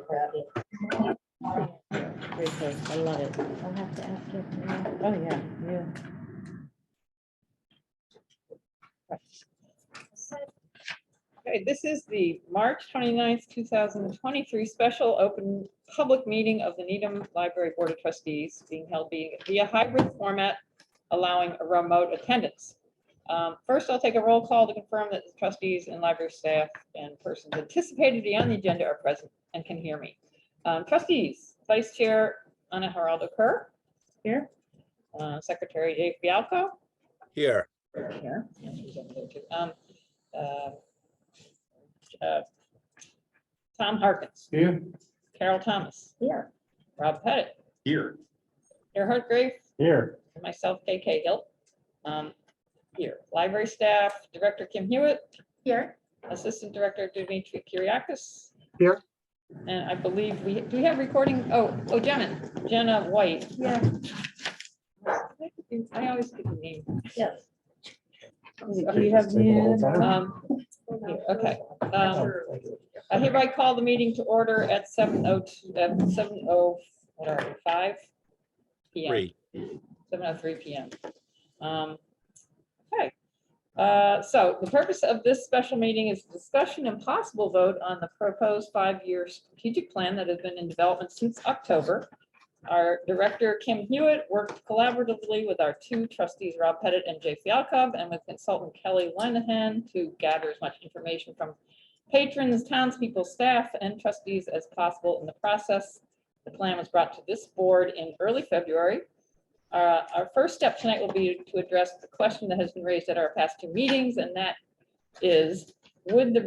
copy. Great place. I love it. I'll have to ask you. Oh, yeah, yeah. Okay, this is the March 29th, 2023 special open public meeting of the Needham Library Board of Trustees being held via hybrid format, allowing a remote attendance. First, I'll take a roll call to confirm that the trustees and library staff and persons anticipated to be on the agenda are present and can hear me. Trustees, Vice Chair Ana Geraldo Kerr, here. Secretary Dave Bialko, Here. here. Tom Harkins, Here. Carol Thomas, Here. Rob Pettit, Here. Gerhard Grave, Here. and myself, Kay Cahill. Here, library staff, Director Kim Hewitt. Here. Assistant Director Dimitri Kyriakis. Here. And I believe do we have recording? Oh, Jenna White. Yeah. I always get the name. Yes. Do you have the? Okay. I hereby call the meeting to order at 7:05 p.m. 7:03 p.m. Okay. So the purpose of this special meeting is discussion and possible vote on the proposed 5-year strategic plan that has been in development since October. Our director, Kim Hewitt, worked collaboratively with our two trustees, Rob Pettit and Jay Fialkov, and with consultant Kelly Lenahan to gather as much information from patrons, townspeople, staff, and trustees as possible in the process. The plan was brought to this board in early February. Our first step tonight will be to address the question that has been raised at our past two meetings, and that is, what would the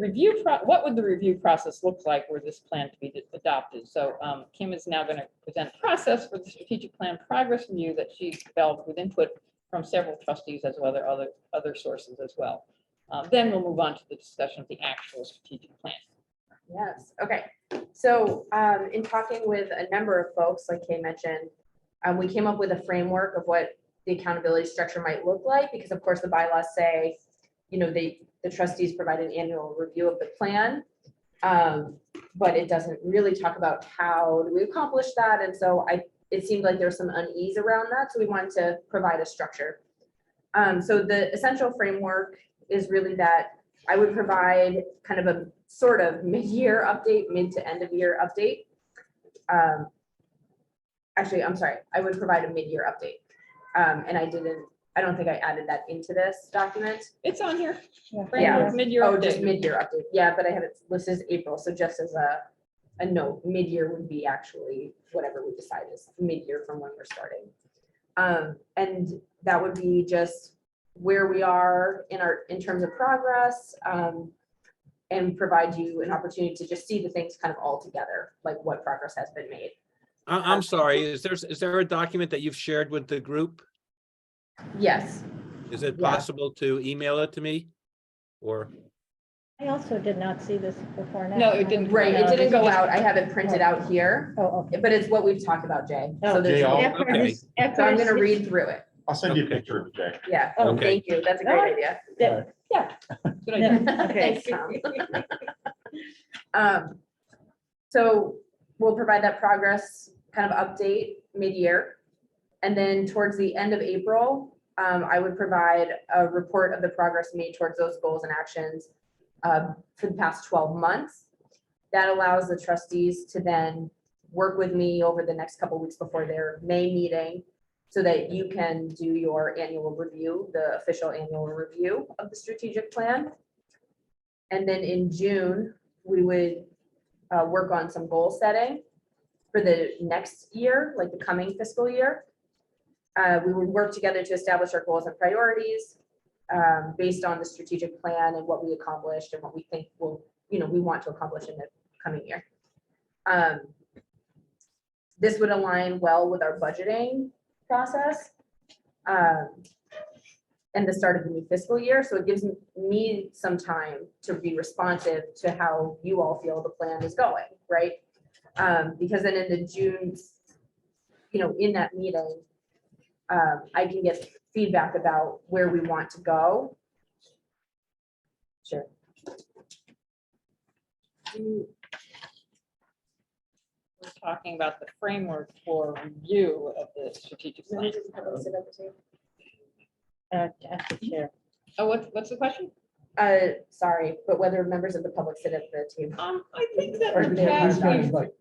review process look like were this plan to be adopted? So Kim is now going to present the process for the strategic plan progress review that she's developed with input from several trustees as well as other sources as well. Then we'll move on to the discussion of the actual strategic plan. Yes, okay. So in talking with a number of folks, like Kay mentioned, we came up with a framework of what the accountability structure might look like, because of course the bylaws say, you know, the trustees provide an annual review of the plan, but it doesn't really talk about how do we accomplish that. And so it seemed like there's some unease around that. So we wanted to provide a structure. So the essential framework is really that I would provide kind of a sort of mid-year update, mid to end of year update. Actually, I'm sorry, I would provide a mid-year update. And I don't think I added that into this document. It's on here. Yeah. Framework mid-year Oh, just update. mid-year update. Yeah, but I have it listed as April. So just as a note, mid-year would be actually whatever we decide is mid-year from when we're starting. And that would be just where we are in terms of progress, and provide you an opportunity to just see the things kind of all together, like what progress has been made. I'm sorry, is there a document that you've shared with the group? Yes. Is it Yeah. possible to email it to me? Or, I also did not see this before now. No, it didn't. Right, it No, didn't this go is- out. I have it printed out here, Oh, okay. but it's what we've talked about, Jay. So Oh. there's, Jay, so okay. I'm gonna read through it. I'll send you a Okay. picture of it, Jay. Yeah, Oh, okay. thank you. That's a great idea. Yeah. Good idea. Okay. Thanks, Tom. So we'll provide that progress kind of update mid-year. And then towards the end of April, I would provide a report of the progress made towards those goals and actions for the past 12 months. That allows the trustees to then work with me over the next couple of weeks before their May meeting, so that you can do your annual review, the official annual review of the strategic plan. And then in June, we would work on some goal setting for the next year, like the coming fiscal year. We would work together to establish our goals and priorities based on the strategic plan and what we accomplished and what we think we want to accomplish in the coming year. This would align well with our budgeting process and the start of the new fiscal year. So it gives me some time to be responsive to how you all feel the plan is going, right? Because then in the June, in that meeting, I can get feedback about where we want to go. Sure. we're talking about the framework for review of the strategic plan. Ask the chair. Oh, what's the question? Sorry, but whether members of the public sit at the table. I think that Right, in we the past,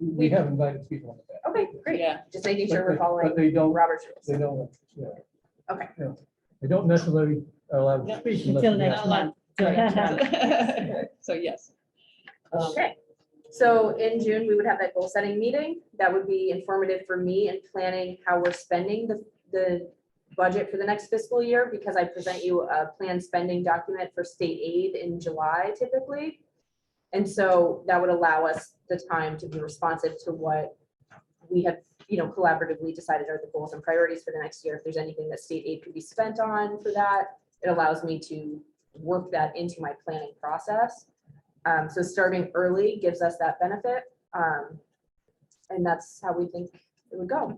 we have invited people on the back. Okay, great. yeah, Just making sure we're But following they don't, Robert's they rules. don't, Okay. they don't necessarily allow to No, speak. Until unless next they- month. so yes. Okay, so in June, we would have that goal setting meeting. That would be informative for me in planning how we're spending the budget for the next fiscal year, because I present you a planned spending document for state aid in July typically. And so that would allow us the time to be responsive to what we have, collaboratively decided are the goals and priorities for the next year. If there's anything that state aid could be spent on for that, it allows me to work that into my planning process. So starting early gives us that benefit. And that's how we think it would go.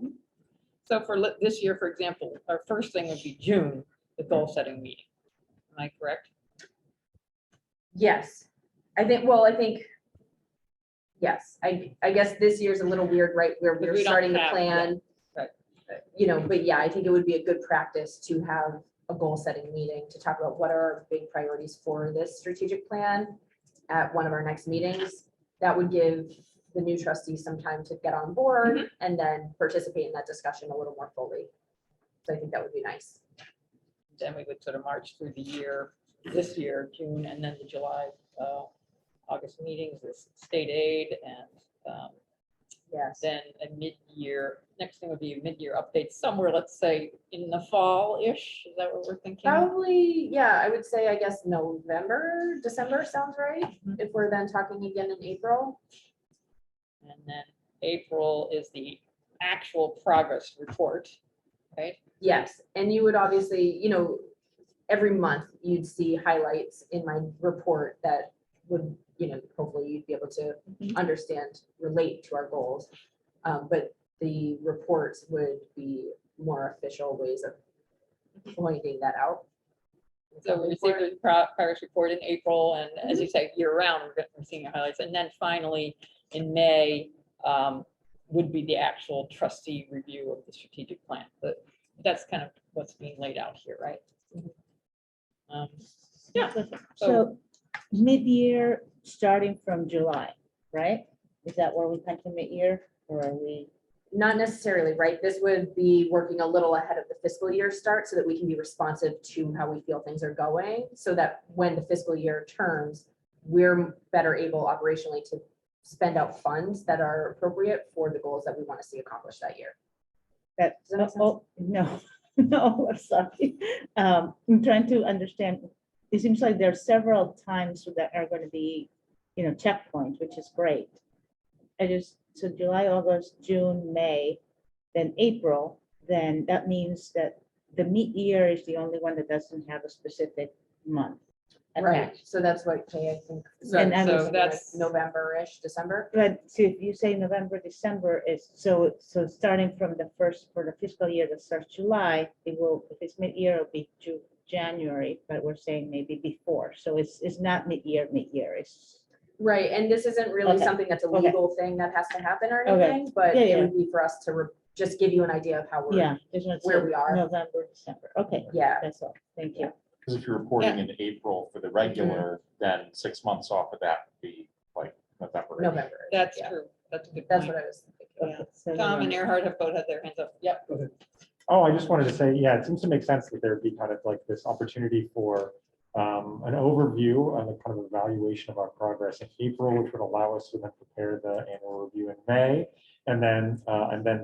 So for this year, for example, our first thing would be June, the goal setting meeting. Am I correct? Yes, I think, yes, I guess this year's a little weird, right, where But we're we don't starting to have- plan. yeah, But yeah, I think it would be a good practice to have a goal setting meeting to talk about what are our big priorities for this strategic plan at one of our next meetings. That would give the new trustees some time to get on board and then participate in that discussion a little more fully. So I think that would be nice. Then we would sort of march through the year, this year, June, and then the July, August meetings, this state aid, and Yes. then a mid-year, next thing would be a mid-year update somewhere, let's say, in the fall-ish, is that what we're thinking? Probably, yeah, I would say, I guess, November, December sounds right, Mhm. if we're then talking again in April. And then April is the actual progress report, right? Yes, and you would obviously, every month you'd see highlights in my report that would, hopefully you'd be able to Mhm. understand, relate to our goals. But the reports would be more official ways of pointing that out. So we received the progress report in April, and as you say, year round, we're seeing your highlights. And then finally, in May, would be the actual trustee review of the strategic plan. But that's kind of what's being laid out here, right? Yeah. So mid-year, starting from July, right? Is that where we come to mid-year, or are we? Not necessarily, right? This would be working a little ahead of the fiscal year start so that we can be responsive to how we feel things are going, so that when the fiscal year turns, we're better able operationally to spend out funds that are appropriate for the goals that we want to see accomplished that year. That, Does that make sense? oh, no, no, I'm sorry. I'm trying to understand. It seems like there are several times that are going to be, checkpoints, which is great. So July, August, June, May, then April, then that means that the mid-year is the only one that doesn't have a specific month. Right, attached. so that's what, Kay, I think. So And I was- that's, November-ish, December. But so if you say November, December is, so starting from the first, for the fiscal year that starts July, it will, if it's mid-year, it'll be January, but we're saying maybe before. So it's not mid-year, it's, Right, and this isn't really Okay, something that's a okay. legal thing that has to happen or Okay. anything, but Yeah, it yeah. would be for us to just give you an idea of how we're, yeah. there's no- Where we are. November, December. Okay, yeah. that's all. Thank you. Because if you're reporting in April for the regular, then 6 months off of that would be like November. November. that's yeah. true. That's a good That's point. what I was thinking. Yeah. Okay, so Tom and November. Earhart have both had their hands up. Yep. Oh, I just wanted to say, yeah, it seems to make sense that there'd be kind of like this opportunity for an overview and a kind of evaluation of our progress in April, which would allow us to then prepare the annual review in May. And then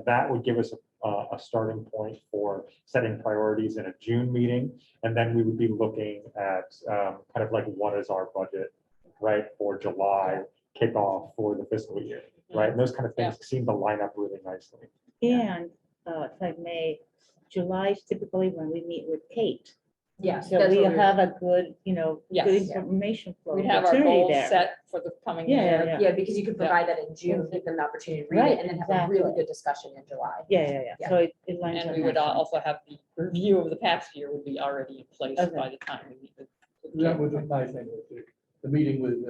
that would give us a starting point for setting priorities in a June meeting. And then we would be looking at kind of like, what is our budget, right, for July kickoff for the fiscal year, right? And those kind of things seem to line up really nicely. And if I may, July is typically when we meet with Kate. Yes. So that's we what have a good, good Yes. information flow. We'd have our opportunity goals there. set for the coming Yeah, year. yeah. Yeah, because you could provide that in June, give them the opportunity to read Right, it, and then have a really exactly. good discussion in July. Yeah. Yeah. So it lines And up we would nicely. also have the review of the past year would be already in place Okay. by the time we meet with That Kate. was my thing, with the meeting with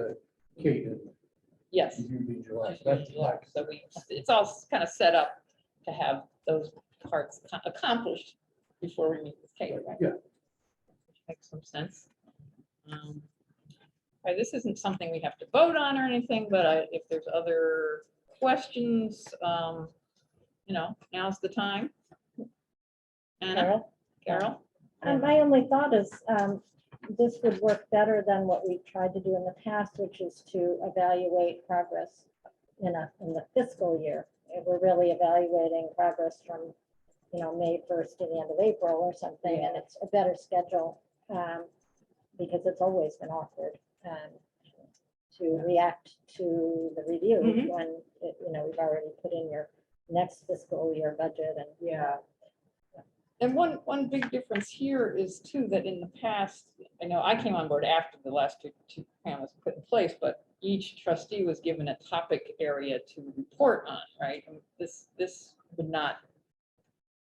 Kate and Yes. It's usually July. Usually That's July. July. So it's all kind of set up to have those parts accomplished before we meet with Kate, right? Yeah. Which makes some sense. This isn't something we have to vote on or anything, but if there's other questions, now's the time. Anna, Carol? Carol? My only thought is this would work better than what we tried to do in the past, which is to evaluate progress in the fiscal year. If we're really evaluating progress from, May 1st to the end of April or something, and it's a better schedule because it's always been awkward to react to the review Mhm. when, we've already put in your next fiscal year budget and. Yeah. And one big difference here is too, that in the past, I know I came on board after the last two plan was put in place, but each trustee was given a topic area to report on, right? And this would not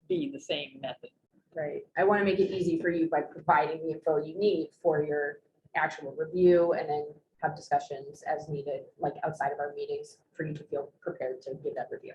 be the same method. Right. I want to make it easy for you by providing the info you need for your actual review and then have discussions as needed, like outside of our meetings, for you to feel prepared to give that review.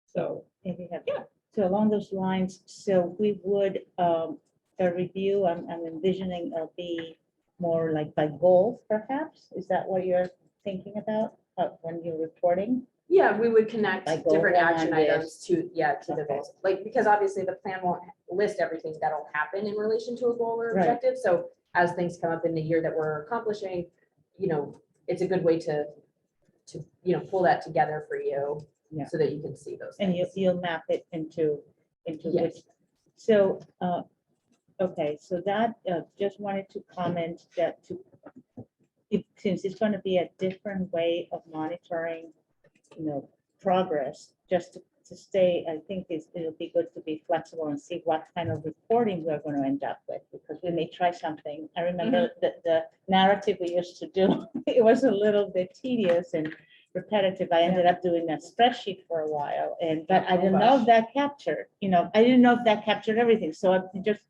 So, If you have, Yeah. so along those lines, so we would, a review, I'm envisioning it'll be more like by goals perhaps? Is that what you're thinking about when you're reporting? Yeah, we would connect Like goal different one action on this. items to the Okay. goals. Like, because obviously the plan won't list everything that'll happen in relation to a goal or Right. objective. So as things come up in the year that we're accomplishing, it's a good way to pull that together for you. Yeah. So that you can see those And things. you'll map it into Yes. which, so, okay, so that, just wanted to comment that since it's going to be a different way of monitoring, progress, just to stay, I think it'll be good to be flexible and see what kind of reporting we're going to end up with, because we may try something. I remember the narrative we used to do, it was a little bit tedious and repetitive. I ended up doing that spreadsheet for a while, but I didn't know if that captured, I didn't know if that captured everything. So I'm just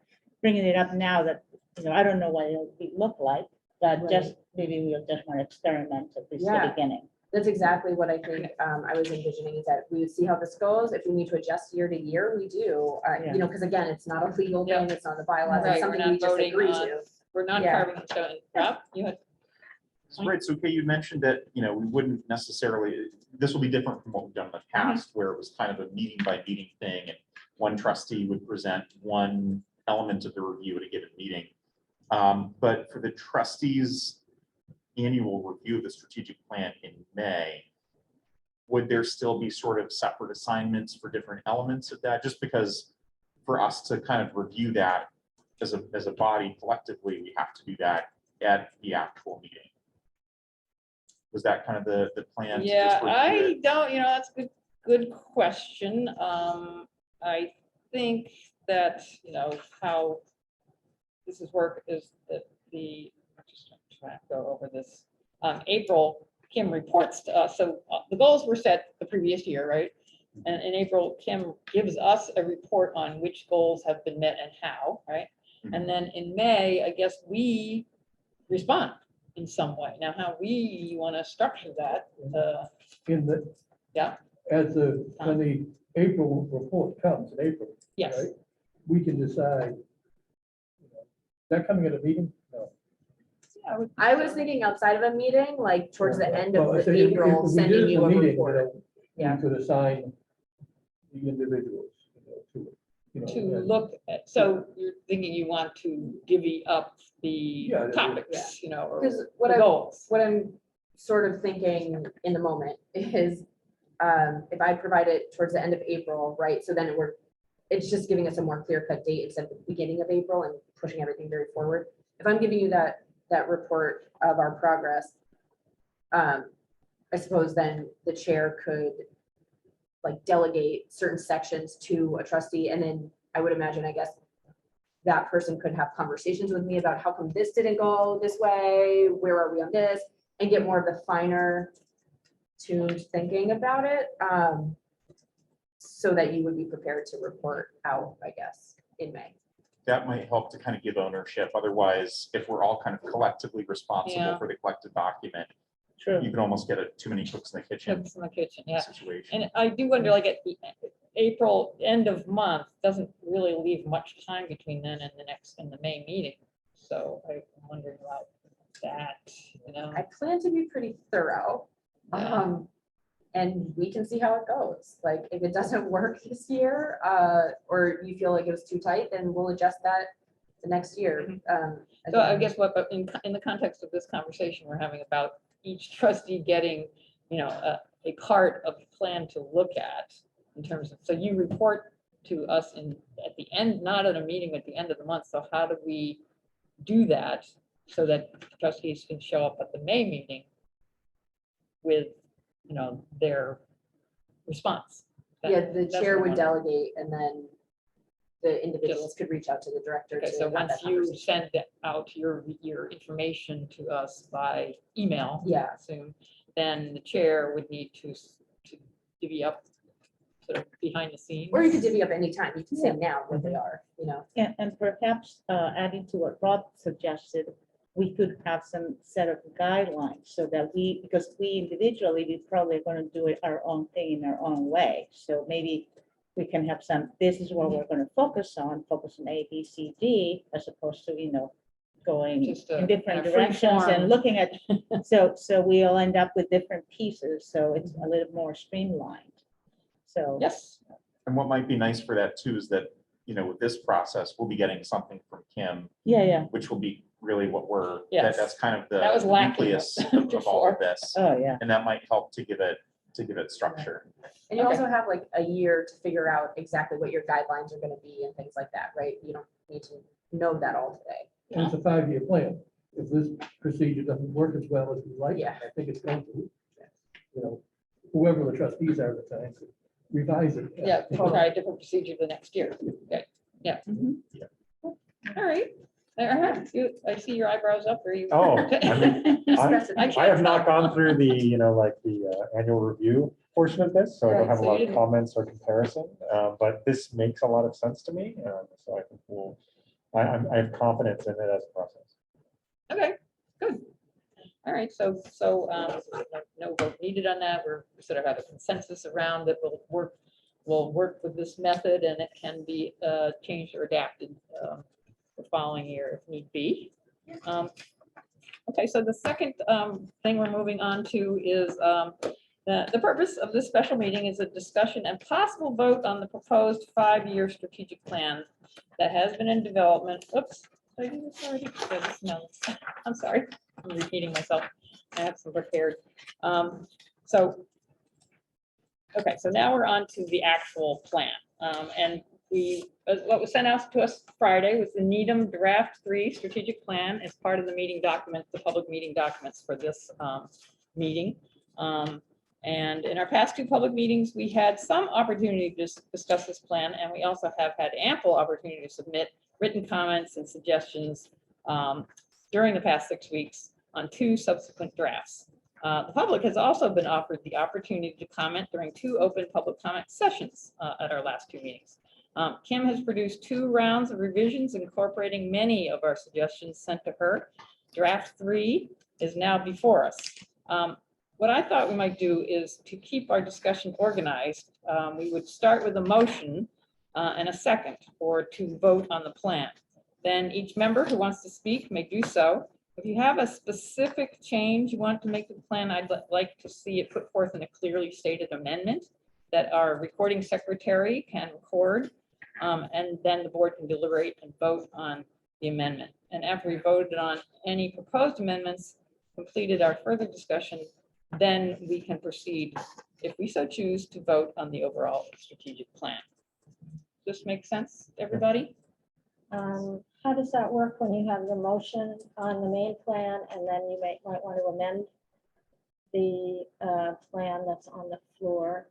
bringing it up now that, I don't know what it'll look like, but just maybe we'll just want to experiment at least the Yeah. beginning. That's exactly what I think I was envisioning, is that we would see how this goes. If we need to adjust year to year, we do. Yeah. Because again, it's not a legal Yeah. thing, it's not the bylaws, Right, it's we're something not we just voting agree on- to. we're not Yeah. carving in stone. Rob, you had, Right, so okay, you mentioned that, we wouldn't necessarily, this will be different from what we've done in the past, where it was kind of a meeting by meeting thing, and one trustee would present one element of the review at a given meeting. But for the trustees' annual review of the strategic plan in May, would there still be sort of separate assignments for different elements of that? Just because for us to kind of review that as a body collectively, we have to do that at the actual meeting. Was that kind of the plan? to just yeah, review I it? don't, that's a good question. I think that, how this is work is that I'm just trying to go over this. April, Kim reports to us, so the goals were set the previous year, right? And in April, Kim gives us a report on which goals have been met and how, right? And then in May, I guess we respond in some way. Now, how we want to structure that, In the, yeah, when the April report comes in April. yes. right, We can decide. Is that coming at a meeting? No. I was thinking outside of a meeting, like towards the end Well, I of say the if April, we did sending it in you a meeting, report. Yeah. We could assign the individuals to it. To and- look at, so you're thinking you want to divvy up the Yeah, topics, or Because the what goals. I'm sort of thinking in the moment is, if I provide it towards the end of April, right? So then it's just giving us a more clear cut date instead of the beginning of April and pushing everything very forward. If I'm giving you that report of our progress, I suppose then the chair could like delegate certain sections to a trustee, and then I would imagine, I guess, that person could have conversations with me about how come this didn't go this way, where are we on this, and get more of the finer tuned thinking about it, so that you would be prepared to report out, I guess, in May. That might help to kind of give ownership. Otherwise, if we're all kind of collectively responsible Yeah. for the collective document, True. you can almost get too many cooks in the kitchen Cooks in the kitchen, yeah. situation. And I do wonder, like at the April, end of month, doesn't really leave much time between then and the May meeting. So I'm wondering about that, you know. I plan to be pretty thorough. Yeah. And we can see how it goes. Like, if it doesn't work this year, or you feel like it was too tight, then we'll adjust that the next year. So I Again, guess what, but in the context of this conversation we're having about each trustee getting, you know, a part of the plan to look at in terms of, so you report to us at the end, not at a meeting at the end of the month. So how do we do that so that trustees can show up at the May meeting with, you know, their response? Yeah, the That's chair what would I'm delegate, and then the individuals could reach out to the director. Okay, to so have once that you conversation. send out your information to us by email, I Yeah. assume, then the chair would need to divvy up sort of behind the scenes. Or you could divvy up anytime. You can say now what they are, you know. And perhaps adding to what Rob suggested, we could have some set of guidelines so that because we individually, we probably are going to do it our own thing in our own way. So maybe we can have this is what we're going to focus on A, B, C, D, as opposed to, you know, going Just in different free directions form. and looking at, so we'll end up with different pieces. So it's a little more streamlined. So. Yes, And what might be nice for that too is that, you know, with this process, we'll be getting something from Kim, Yeah. which will be really what Yes. that's kind of the That was lacking nucleus of all before. of this. Oh, yeah. And that might help to give it structure. And you Okay. also have like a year to figure out exactly what your guidelines are gonna be and things like that, right? You don't need to know that all today. And it's a 5-year plan. If this procedure doesn't work as well as we like, Yeah. I think it's going to, you know, whoever the trustees are at the time, revise it. yeah, try a different procedure the next year. Okay, yeah. Mhm. Yeah. All right. I see your eyebrows up. Are you? Oh, I mean, I have not gone through the, you know, like the annual review portion of this, so I don't Right, have a so you lot of didn't- comments or comparison, but this makes a lot of sense to me. So I think I have confidence in it as a process. Okay, good. All right, so no vote needed on that. We're sort of have a consensus around that we'll work with this method and it can be changed or adapted the following year if need be. Okay, so the second thing we're moving on to is the purpose of this special meeting is a discussion and possible vote on the proposed 5-year strategic plan that has been in development. Oops. Did I do this already? Yeah, this- no, I'm sorry. I'm repeating myself. I have some prepared. Okay, so now we're on to the actual plan. And what was sent out to us Friday was the Needham Draft 3 Strategic Plan as part of the meeting documents, the public meeting documents for this meeting. And in our past 2 public meetings, we had some opportunity to discuss this plan, and we also have had ample opportunity to submit written comments and suggestions during the past 6 weeks on 2 subsequent drafts. The public has also been offered the opportunity to comment during 2 open public comment sessions at our last 2 meetings. Kim has produced 2 rounds of revisions incorporating many of our suggestions sent to her. Draft 3 is now before us. What I thought we might do is to keep our discussion organized. We would start with a motion and a second or to vote on the plan. Then each member who wants to speak may do so. If you have a specific change you want to make to the plan, I'd like to see it put forth in a clearly stated amendment that our recording secretary can record, and then the board can deliberate and vote on the amendment. And after we voted on any proposed amendments, completed our further discussion, then we can proceed, if we so choose, to vote on the overall strategic plan. This makes sense, to everybody? How does that work when you have your motion on the main plan and then you might want to amend the plan that's on the floor?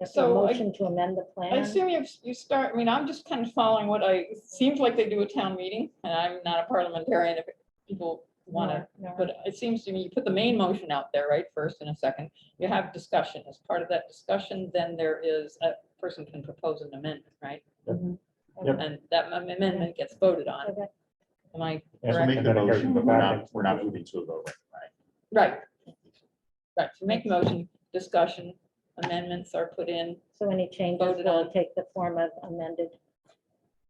If a So motion to amend the I plan. assume you start, I mean, I'm just kind of following it seems like they do a town meeting, and I'm not a parliamentarian if people want to, No, no. but it seems to me you put the main motion out there, right, first and a second. You have discussion. As part of that discussion, then there is a person can propose an amendment, right? Yep. And that amendment gets voted on. Okay. Am I So correct? make And the then it goes motion, to the but back. we're not moving to a vote, right? Right. Right, so make the motion, discussion, amendments are put in, So any changes Voted will on. take the form of amended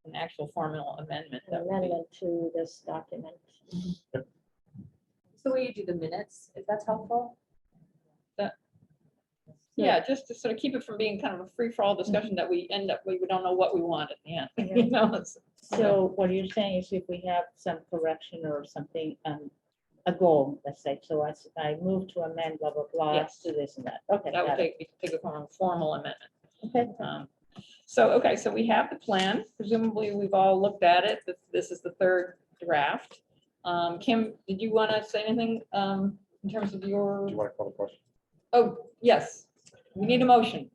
an actual formal amendment. an that would be- amendment to this document. So will you do the minutes, if that's helpful? Yeah, just to sort of keep it from being kind of a free-for-all discussion that we end up, we don't know what we want at the end, Yeah. you know? So what you're saying is if we have some correction or something, a goal, let's say, so I move to amend blah, blah, blah, Yes. to this and that. Okay. That would got it. take a formal amendment. Okay. So, okay, so we have the plan. Presumably, we've all looked at it. This is the third draft. Kim, did you want to say anything in terms of your, Do you want to call the question? oh, yes, we need a motion.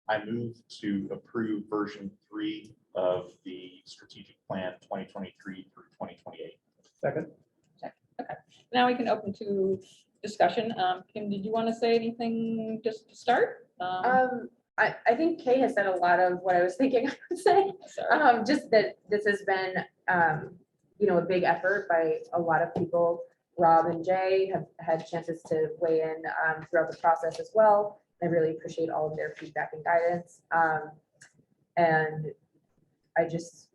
I move to approve version 3 of the strategic plan 2023 through 2028. Second, Now we can open to discussion. Kim, did you want to say anything just to start? I think Kay has said a lot of what I was thinking I would say. Sorry. Just that this has been, a big effort by a lot of people. Rob and Jay have had chances to weigh in throughout the process as well. I really appreciate all of their feedback and guidance. And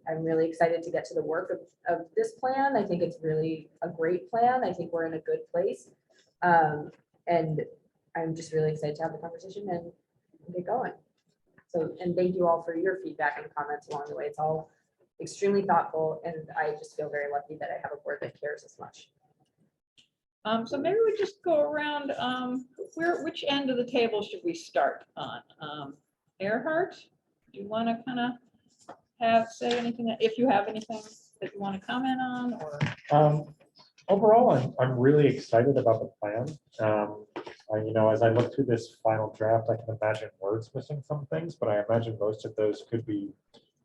I'm really excited to get to the work of this plan. I think it's really a great plan. I think we're in a good place. And I'm just really excited to have the conversation and get going. So, and thank you all for your feedback and comments along the way. It's all extremely thoughtful, and I just feel very lucky that I have a board that cares as much. So maybe we just go around, which end of the table should we start on? Earhart, do you want to kind of say anything, if you have anything that you want to comment on, or? Overall, I'm really excited about the plan. As I look through this final draft, I can imagine words missing some things, but I imagine most of those could be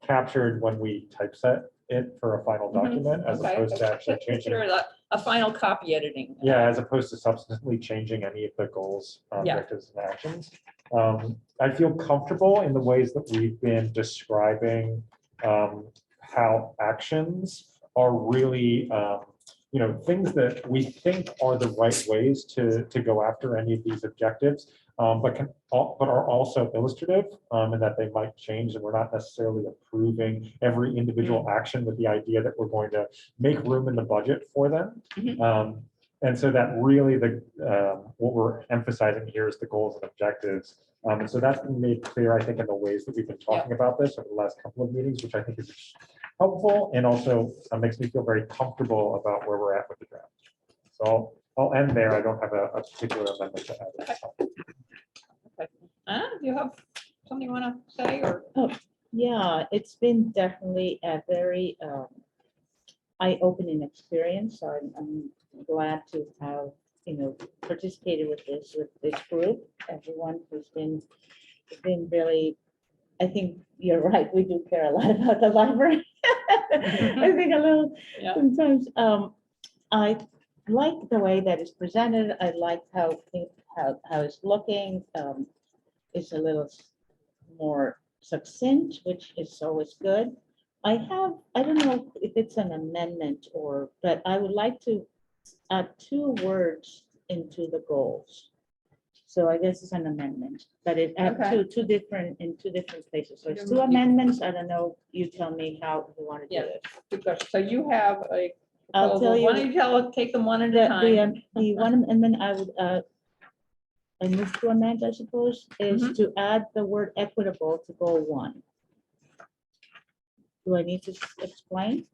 captured when we typeset it for a final document, as Okay, opposed to actually consider changing. it a final copy editing. Yeah, as opposed to substantively changing any of the goals, Yeah. objectives, and actions. I feel comfortable in the ways that we've been describing how actions are really, things that we think are the right ways to go after any of these objectives, but are also illustrative, and that they might change, and we're not necessarily approving every individual action with the idea that we're going to make room in the budget for them. Mhm. And so that really what we're emphasizing here is the goals and objectives. And so that's been made clear, I think, in the ways that we've been talking about this over the last couple of meetings, which I think is helpful, and also makes me feel very comfortable about where we're at with the draft. So I'll end there. I don't have a particular amendment to add. Okay. Anna, do you have something you want to say, or? Yeah, it's been definitely a very eye-opening experience. So I'm glad to have, participated with this group. Everyone who's been really, I think you're right, we do care a lot about the library. I think a little, Yeah. sometimes, I like the way that it's presented. I like how it's looking. It's a little more succinct, which is always good. I don't know if it's an amendment but I would like to add 2 words into the goals. So I guess it's an amendment, but it Okay. two different places. So it's 2 You- amendments. I don't know. You tell me how you want to do Yeah. it. Good question. So you have a I'll proposal. tell you. Why don't you take them one at a time? The one amendment I would, I move to amend, I suppose, is Mhm. to add the word equitable to goal 1. Do I need to explain?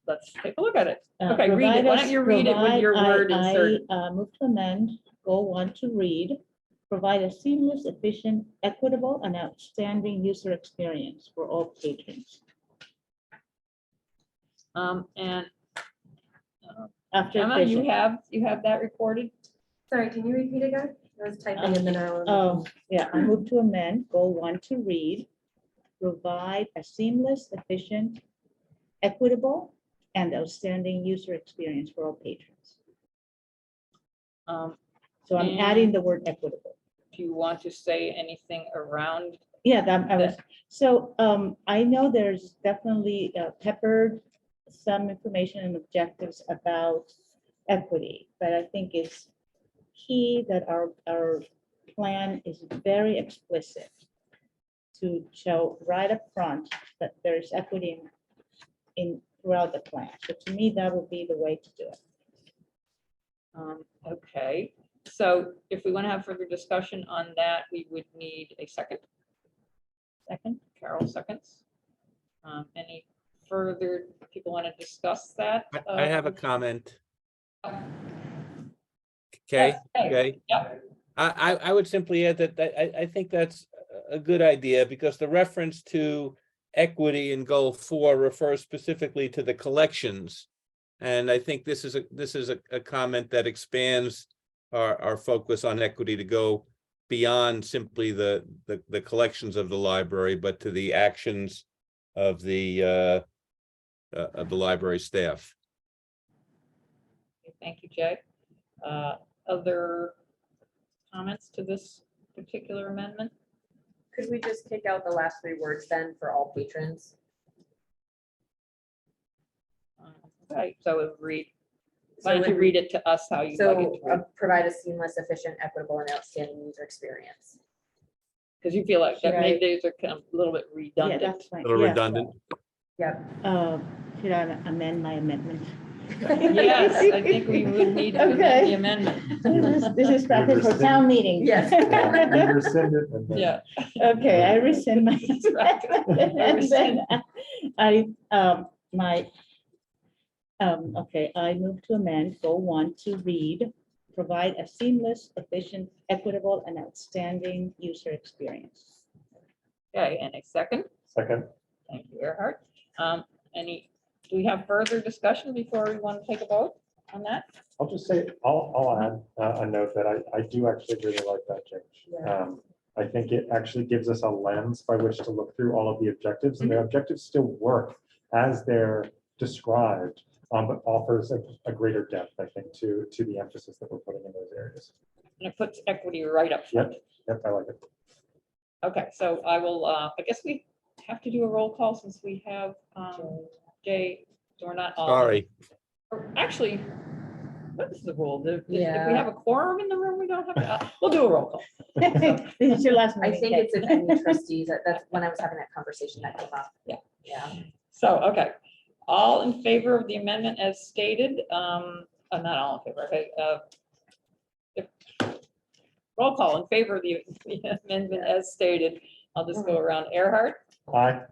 Let's take a look at it. Okay, read it. Provide Why us- don't you read it with your provide- word inserted? I move to amend goal 1 to read, provide a seamless, efficient, equitable, and outstanding user experience for all patrons. And After Emma, you efficient. have that recorded? Sorry, can you repeat again? I was typing in the now. Oh, yeah, I move to amend goal 1 to read, provide a seamless, efficient, equitable, and outstanding user experience for all patrons. So I'm adding the word equitable. Do you want to say anything around? Yeah, so I know there's definitely peppered some information and objectives about equity, but I think it's key that our plan is very explicit to show right up front that there's equity in throughout the plan. So to me, that would be the way to do it. Okay, so if we want to have further discussion on that, we would need a second. Second, Carol seconds. Any further people want to discuss that? I have a comment. Okay, okay. Yeah, I would simply add that I think that's a good idea because the reference to equity in goal 4 refers specifically to the collections. And I think this is a comment that expands our focus on equity to go beyond simply the collections of the library, but to the actions of the library staff. thank you, Jay. Other comments to this particular amendment? Could we just take out the last 3 words then for all patrons? Okay, so it read, So why don't you would- read it to us how you'd like it So to read? provide a seamless, efficient, equitable, and outstanding user experience. Because you feel like that Should maybe I- these are kind of a little bit yeah, redundant. that's A fine. little Yeah. redundant. Yep. Should I amend my amendment? Yes, I think we would need to amend the Okay. amendment. This is practice for town meeting. Yes. You rescind it and then- Yeah. Okay, I rescind my. Right. And then okay, I move to amend goal 1 to read, provide a seamless, efficient, equitable, and outstanding user experience. Okay, and a second. Second, Thank you, Earhart. Do we have further discussion before we want to take a vote on that? I'll just say, I'll add a note that I do actually really like that change. Yeah. I think it actually gives us a lens by which to look through all of the objectives, and the objectives still work as they're described, but offers a greater depth, I think, to the emphasis that we're putting in those areas. And it puts equity right up front. Yep, I like it. Okay, so I will, I guess we have to do a roll call since we have Jay, so we're not all. Sorry. Or actually, what is the rule? If we Yeah. have a quorum in the room, we don't have to, we'll do a roll call. This is your last I meeting. think Kate. it's if any trustees, that's when I was having that conversation that came up. Yeah. Yeah. So, okay, all in favor of the amendment as stated, not all in favor, okay. Roll call in favor of the amendment as stated. I'll just go around. Earhart, Aye.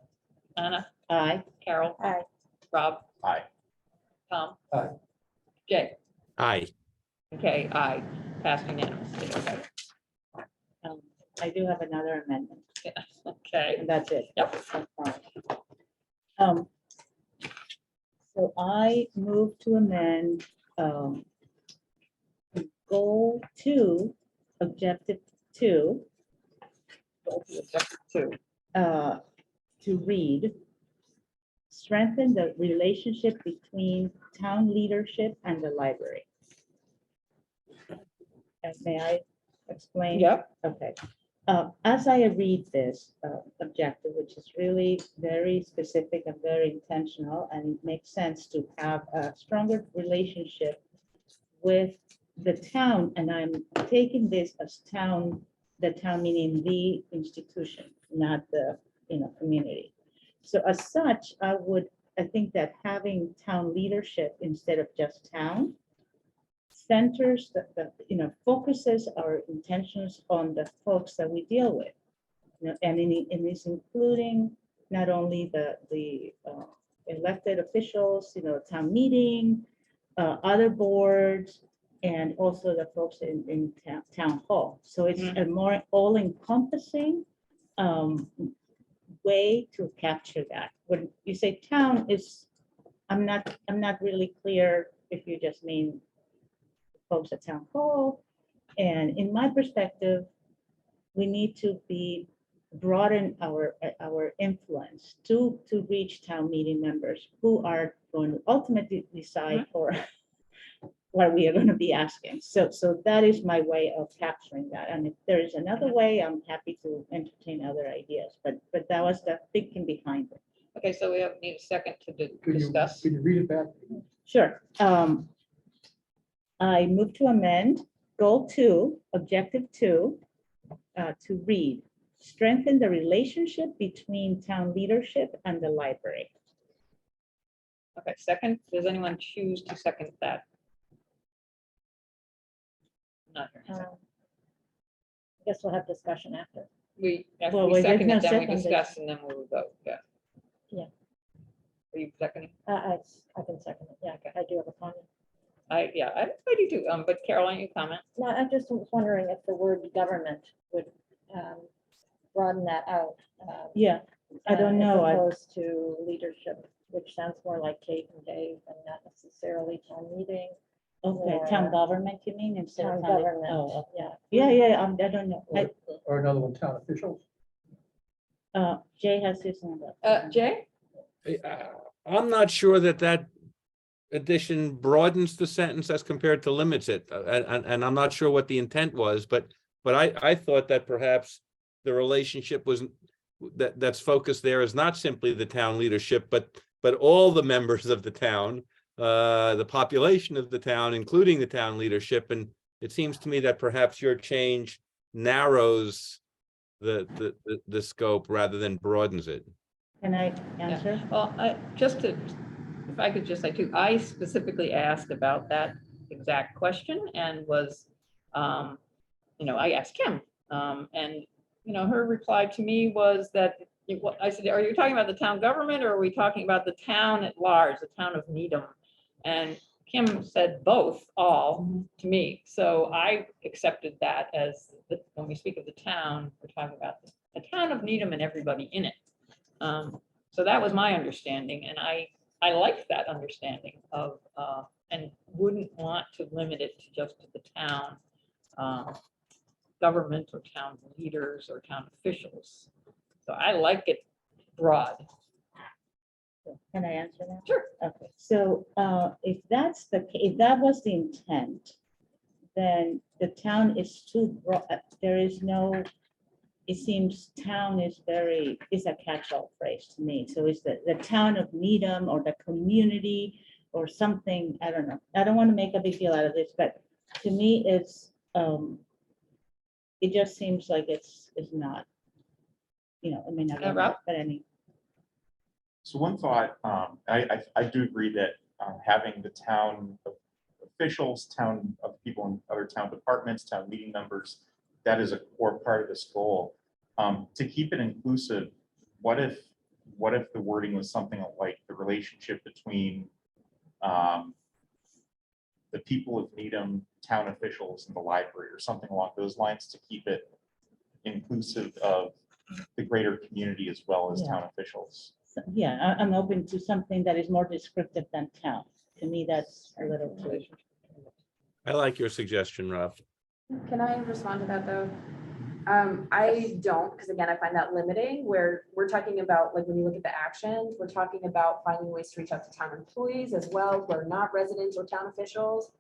Anna, Aye. Carol. Aye. Rob. Aye. Tom. Aye. Jay. Aye. Okay, aye, passed unanimously, okay, I do have another amendment, okay. and that's it. Yep. That's fine. So I move to amend goal 2, objective 2, Objective 2. to read, strengthen the relationship between town leadership and the library. And may I explain? Yep. Okay. As I read this objective, which is really very specific and very intentional, and it makes sense to have a stronger relationship with the town, and I'm taking this as town, the town meaning the institution, not the, community. So as such, I think that having town leadership instead of just town centers focuses our intentions on the folks that we deal with. And in this including not only the elected officials, town meeting, other boards, and also the folks in town hall. So it's a more all-encompassing way to capture that. When you say town is, I'm not really clear if you just mean folks at town hall. And in my perspective, we need to broaden our influence to reach town meeting members who are going to ultimately decide for what we are going to be asking. So that is my way of capturing that. And if there is another way, I'm happy to entertain other ideas, but that was the thinking behind it. Okay, so we need a second to Could discuss. you read it back? Sure. I move to amend goal 2, objective 2, to read, strengthen the relationship between town leadership and the library. Okay, second, does anyone choose to second that? Not here. I guess we'll have discussion after. After Well, we there's second no it, then we second. discuss and then we'll vote, yeah. Yeah. Are you seconding? I can second it. Yeah, I do have a comment. I do too, but Caroline, you comment? No, I just was wondering if the word government would broaden that out. Yeah, I don't know. As opposed to leadership, which sounds more like Kate and Dave and not necessarily town meeting. Okay, town Or- government, you mean, instead of Town town? government, Oh, yeah. yeah, I don't know. Or another one, town officials. Jay has his hand up. Jay? I'm not sure that that addition broadens the sentence as compared to limits it. And I'm not sure what the intent was, but I thought that perhaps the relationship was that's focused there is not simply the town leadership, but all the members of the town, the population of the town, including the town leadership. And it seems to me that perhaps your change narrows the scope rather than broadens it. Can I answer? Well, if I could just say too, I specifically asked about that exact question and was, I asked Kim, and, her reply to me was that, I said, are you talking about the town government or are we talking about the town at large, the town of Needham? And Kim said both, all to me. So I accepted that as, when we speak of the town, we're talking about the town of Needham and everybody in it. So that was my understanding, and I liked that understanding of, and wouldn't want to limit it to just the town government or town leaders or town officials. So I like it broad. Can I answer that? Sure. Okay, so if that's if that was the intent, then the town is too broad. There is no, it seems town is a catch-all phrase to me. So is the town of Needham or the community or something, I don't know. I don't want to make a big deal out of this, but to me, it just seems like it's not, I mean, not, Rob? but any. So one thought, I do agree that having the town officials, town of people in other town departments, town meeting members, that is a core part of this goal. To keep it inclusive, what if the wording was something like the relationship between the people of Needham, town officials, and the library, or something along those lines, to keep it inclusive of the greater community as well as town officials. So, yeah, I'm open to something that is more descriptive than town. To me, that's a little too. I like your suggestion, Rob. Can I respond to that though? I don't, because again, I find that limiting, where we're talking about, like, when you look at the actions, we're talking about finding ways to reach out to town employees as well, who are not residents or town officials.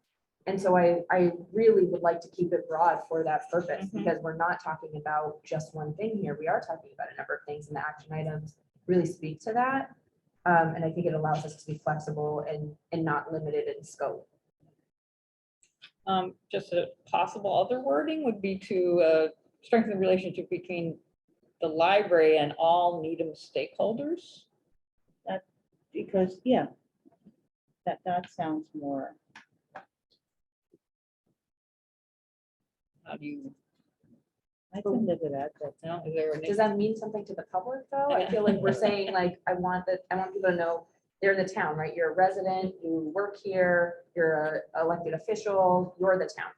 And so I really would like to keep it broad for that purpose, because we're not talking about just one thing here. We are talking about a number of things, and the action items really speak to that. And I think it allows us to be flexible and not limited in scope. Just a possible other wording would be to strengthen the relationship between the library and all Needham stakeholders. Because, yeah, that sounds more. How do you, I can live with that, but is there a? Does that mean something to the public though? I feel like we're saying, like, I want people to know they're in the town, right? You're a resident, you work here, you're a elected official, you're the town.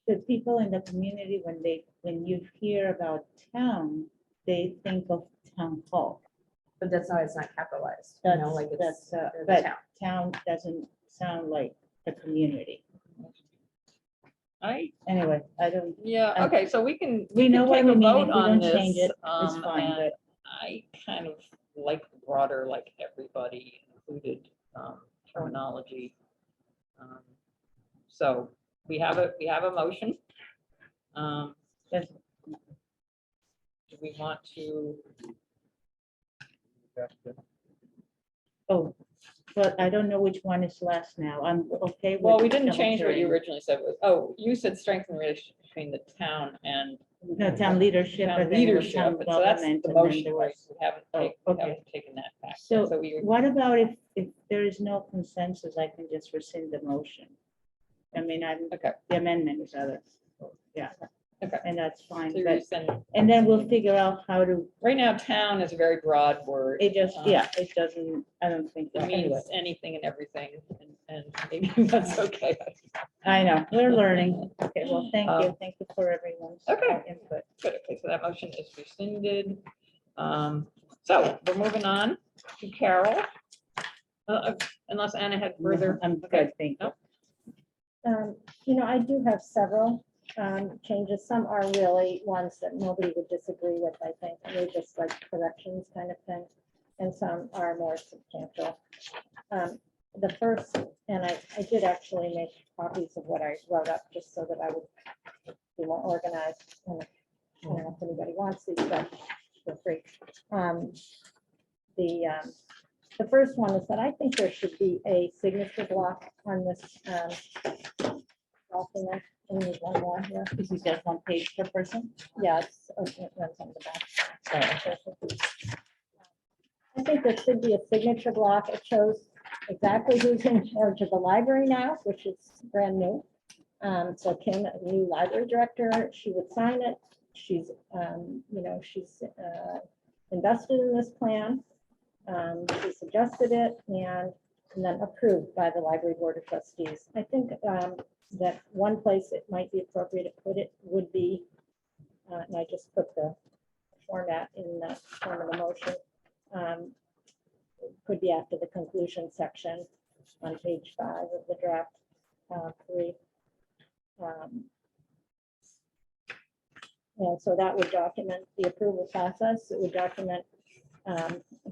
the people in the community, when you hear about town, they think of town hall. But it's not capitalized, you know, like it's That's, the but town. town doesn't sound like the community. I, Anyway, I don't, yeah, okay, so we can. we know can what take we a mean. vote If we on don't change this, it, it's fine, and but I kind of like the broader, like everybody included terminology. So we have a motion. Yes. Do we want to? oh, but I don't know which one is last now. I'm okay with. Well, we didn't change what you military. originally said. Oh, you said strengthen relationship between the town and. No, town leadership. Town and then there was leadership, town and so that's government, the and then motion, there right? was- We haven't Oh, taken, we okay. haven't taken that back. yet. So we. what about if there is no consensus, I can just rescind the motion? I mean, I'm, Okay. the amendment is other, yeah. Okay. And that's fine, So you're but, rescinding. and then we'll figure out how to, Right now, town is a very broad word. it just, Um, yeah, it doesn't, I don't think, It anyway, means anything and everything, and maybe that's okay. I know, we're learning. Okay, well, thank you, Um, thank you for everyone's okay. input. Good, okay, so that motion is rescinded. So we're moving on to Carol. Unless Anna had further. I'm good, thank you. You know, I do have several changes. Some are really ones that nobody would disagree with, I think. They're just like corrections kind of thing. And some are more substantial. The first, and I did actually make copies of what I wrote up just so that I would be more organized. And I don't know if anybody wants these, but feel free. The first one is that I think there should be a signature block on this document. And there's one more here. This is just one page per person? Yes, it runs on the back. I think there should be a signature block. It shows exactly who's in charge of the library now, which is brand new. So Kim, new library director, she would sign it. She's, she's invested in this plan. She suggested it and then approved by the library board of trustees. I think that one place it might be appropriate to put it would be, and I just put the format in the form of the motion. Could be after the conclusion section on page 5 of the draft 3. And so that would document the approval process. It would document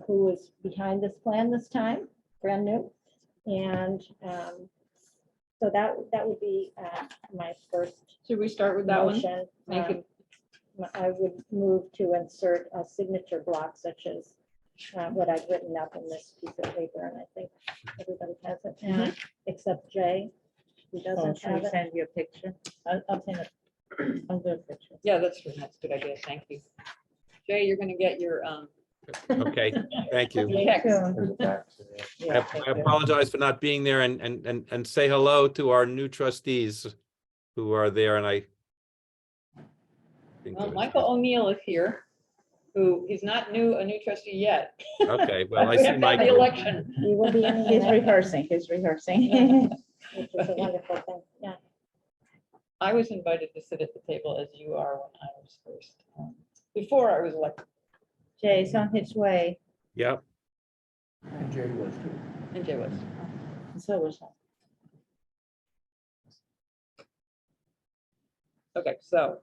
who is behind this plan this time, brand new. And so that would be my first Should we start with that one? motion. Make it, I would move to insert a signature block such as what I've written up in this piece of paper, and I think everybody has it, and except Jay, who Oh, doesn't should we have it. send you a picture? I'll send it. I'll do a picture. yeah, that's true. That's a good idea. Thank you. Jay, you're gonna get your, Okay, thank you. Me Text. too. There's a back to it. Yeah, I thank I you. apologize for not being there and say hello to our new trustees who are there and I. think well, that Michael O'Neill is here, who is not new, a new trustee yet. Okay, well, I We see have to have the Michael. election. He will be in He's the rehearsing, he's rehearsing. which is a wonderful thing, yeah. I was invited to sit at the table as you are when I was first, before I was elected. Jay's on his way. Yep, And Jerry was too. And Jay was. So was I. Okay, so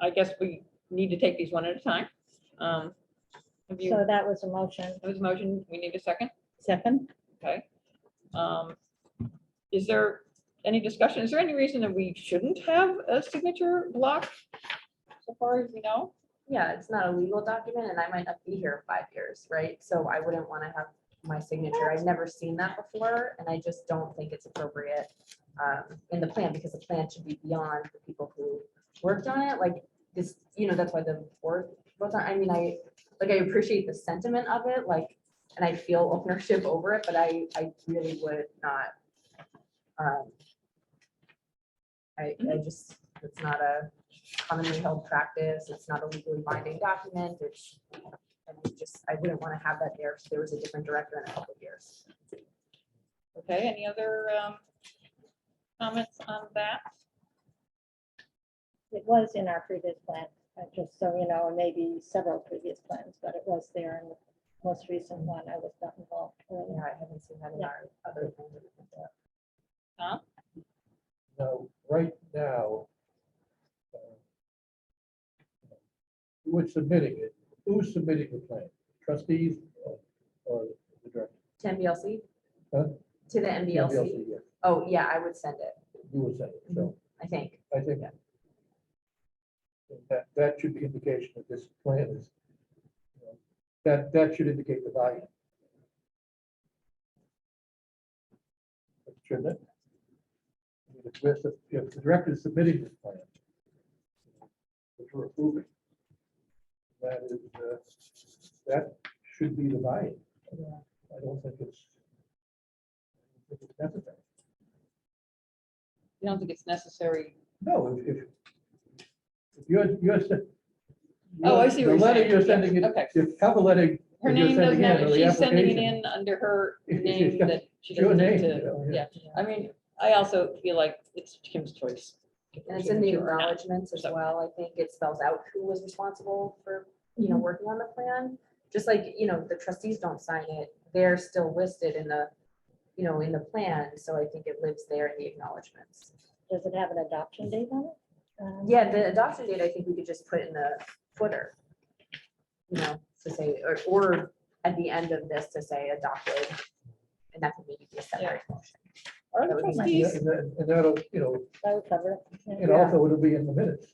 I guess we need to take these one at a time. Have you, So that was a motion. there was a motion, we need a second, Second? okay? Is there any discussion? Is there any reason that we shouldn't have a signature block? So far as we know? Yeah, it's not a legal document and I might not be here in 5 years, right? So I wouldn't want to have my signature. I've never seen that before and I just don't think it's appropriate in the plan because the plan should be beyond the people who worked on it. Like this, that's why the board votes on. I mean, I appreciate the sentiment of it, like, and I feel ownership over it, but I really would not. I just, it's not a commonly held practice. It's not a legally binding document. It's, and I wouldn't want to have that there if there was a different director in a couple of years. Okay, any other comments on that? It was in our previous plan, just so you know, and maybe several previous plans, but it was there in the most recent one. I was not involved Yeah, earlier. I haven't seen that in our other things. Tom? Now, right now, we're submitting it. Who's submitting the plan? Trustees or the director? To MBLC? Huh? To the MBLC? Yeah, Oh, yeah, I would send it, you would say, so I think. I think Yeah. that should be indication that this plan is, that should indicate the value. if the director is submitting this plan, which we're approving, that is, that should be the buy-in. I don't think it's necessary. You don't think it's necessary? No, if you're. Oh, I see what The you're letter saying. you're Yeah, sending it, okay. if cover letter. Her that you're name doesn't sending have, in, or the she's sending it application, in under her It's name got that she your doesn't need name, to, yeah. yeah. I mean, I also feel like it's Kim's choice. And it's in the To or not. acknowledgements as So- well. I think it spells out who was responsible for, working on the plan. Just like, the trustees don't sign it, they're still listed in the, in the plan. So I think it lives there in the acknowledgements. Does it have an adoption date on it? Yeah, the adoption date, I think we could just put in the footer. To say, or at the end of this to say adopted. And that could maybe be a separate motion. Are the That would be my- trustees, And that'll, That would cover it. Yeah. and also it'll be in the minutes.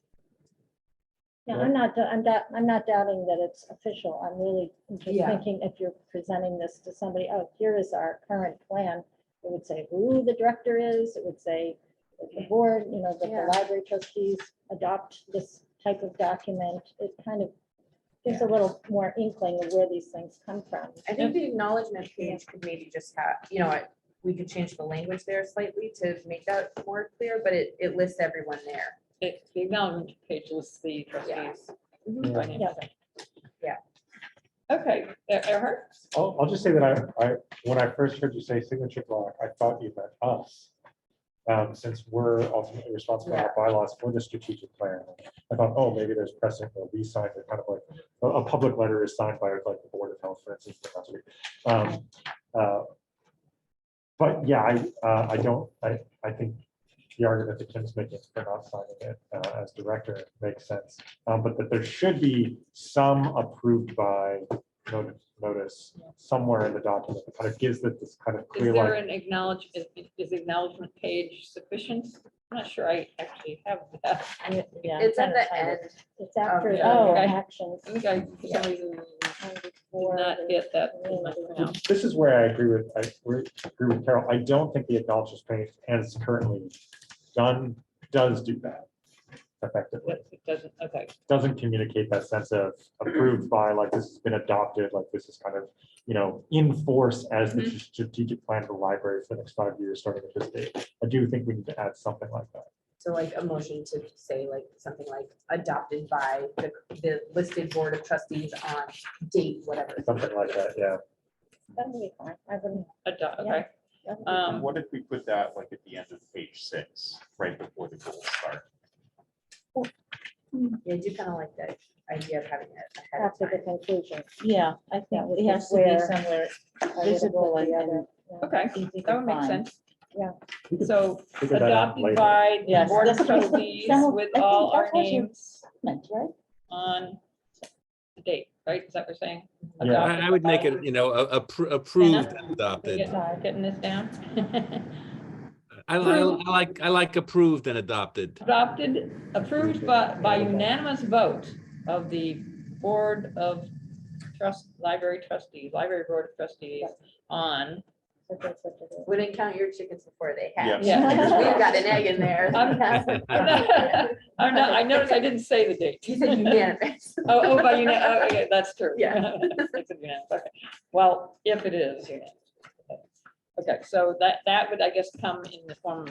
Yeah, I'm not doubting that it's official. I'm really just Yeah. thinking if you're presenting this to somebody, oh, here is our current plan. It would say who the director is. It would say that the board, that Yeah. the library trustees adopt this type of document. It kind of gives a little more inkling of where these things come from. I think the acknowledgement page could maybe just have, we could change the language there slightly to make that more clear, but it lists everyone there. the acknowledgement page lists the trustees. by name. Yeah. Okay, Earhart? I'll just say that I, when I first heard you say signature block, I thought you meant us. Since we're ultimately responsible for our bylaws for the strategic plan. I thought, oh, maybe there's precedent where we signed it, kind of like a public letter is signed by like the Board of Health, for instance. but that's what- But yeah, I think the argument that Kim's making for not signing it as director makes sense. But that there should be some approved by notice somewhere in the document that kind of gives it this kind of Is clear, there like, an is the acknowledgement page sufficient? I'm not sure I actually have that. Yeah, It's at I'm the trying to end. find it. It's after, yeah, oh, okay. actions. I think I, for some reason, did not hit that. in my pronounced. this is where I agree with Carol. I don't think the acknowledgement page as currently done does do that effectively. It doesn't, okay. Doesn't communicate that sense of approved by, like this has been adopted, like this is kind of, in force as the strategic plan for the library for the next 5 years, starting at this date. I do think we need to add something like that. So like a motion to say like something like adopted by the listed board of trustees on date, whatever. Something like that, yeah. That'd be fine. I wouldn't. Okay. that'd be fine. What if we put that like at the end of page 6, right before the goals start? Yeah, I do kind of like the idea of having it ahead of After the time. conclusion. Yeah, I That think would it be has to be where somewhere I would have put visible the and other, yeah. Okay, easy that to would make find. sense. We could So figure that out adopted later. by the Yes, board of that's what- trustees that- with I think all our that was your- names Meant, right? on the date, right? Is that what we're saying? Yeah. Adopted I would make by- it, approved and adopted. Getting this down? I like approved and adopted. Adopted, approved by unanimous vote of the Board of Library Board of Trustees on. Such and such a day. We didn't count your chickens before they hatch. Yeah. We've got an egg in there. I'm not, I noticed I didn't say the date. You said unanimous. Oh, by okay, that's true. Yeah. It's unanimous, okay. Well, if it is unanimous. Okay, so that would, I guess, come in the form,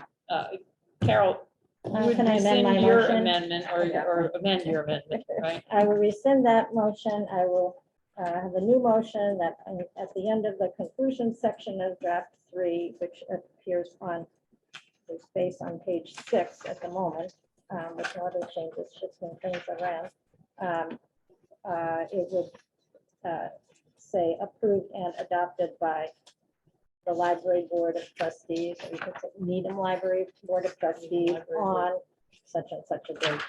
Carol, you would Can I amend my rescind your motion? amendment or amend your amendment, right? I will rescind that motion. I will have a new motion that at the end of the conclusion section of draft 3, which appears on the space on page 6 at the moment, with no other changes, shifting things around. It would say approved and adopted by the library board of trustees, or you could say Needham Library Board of Trustees on such and such a date.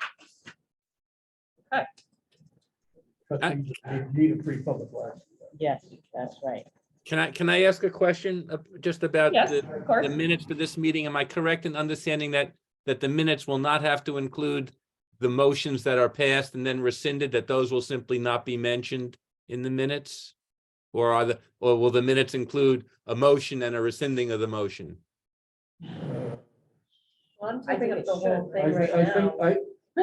Trustees need a free public license. Yes, that's right. Can I ask a question just about Yes, the of course. minutes for this meeting? Am I correct in understanding that the minutes will not have to include the motions that are passed and then rescinded, that those will simply not be mentioned in the minutes? Or will the minutes include a motion and a rescinding of the motion? Well, I'm I typing think up it the whole should. thing I right think, I think, now.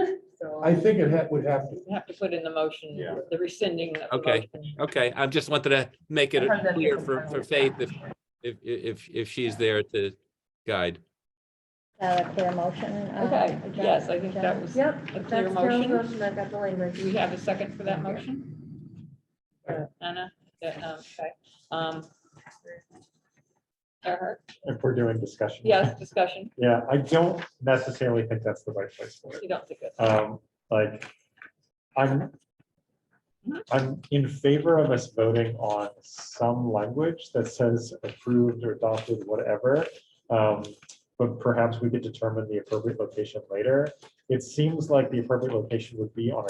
I, so- I think it would have to. You have to put in the motion, Yeah. the rescinding of the Okay. motion. Okay, I just wanted to make it I've heard that clear different for times. Faith if she's there to guide. A clear motion. Okay, yes, I think that was a Yep, clear that's Carol's motion. motion. I've got the language. Do we have a second for that motion? Anna? Yeah, okay. Earhart? If we're doing discussion. Yes, discussion. Yeah, I don't necessarily think that's the right place for it. You don't think it's. Like, I'm in favor of us voting on some language that says approved or adopted, whatever. But perhaps we could determine the appropriate location later. It seems like the appropriate location would be on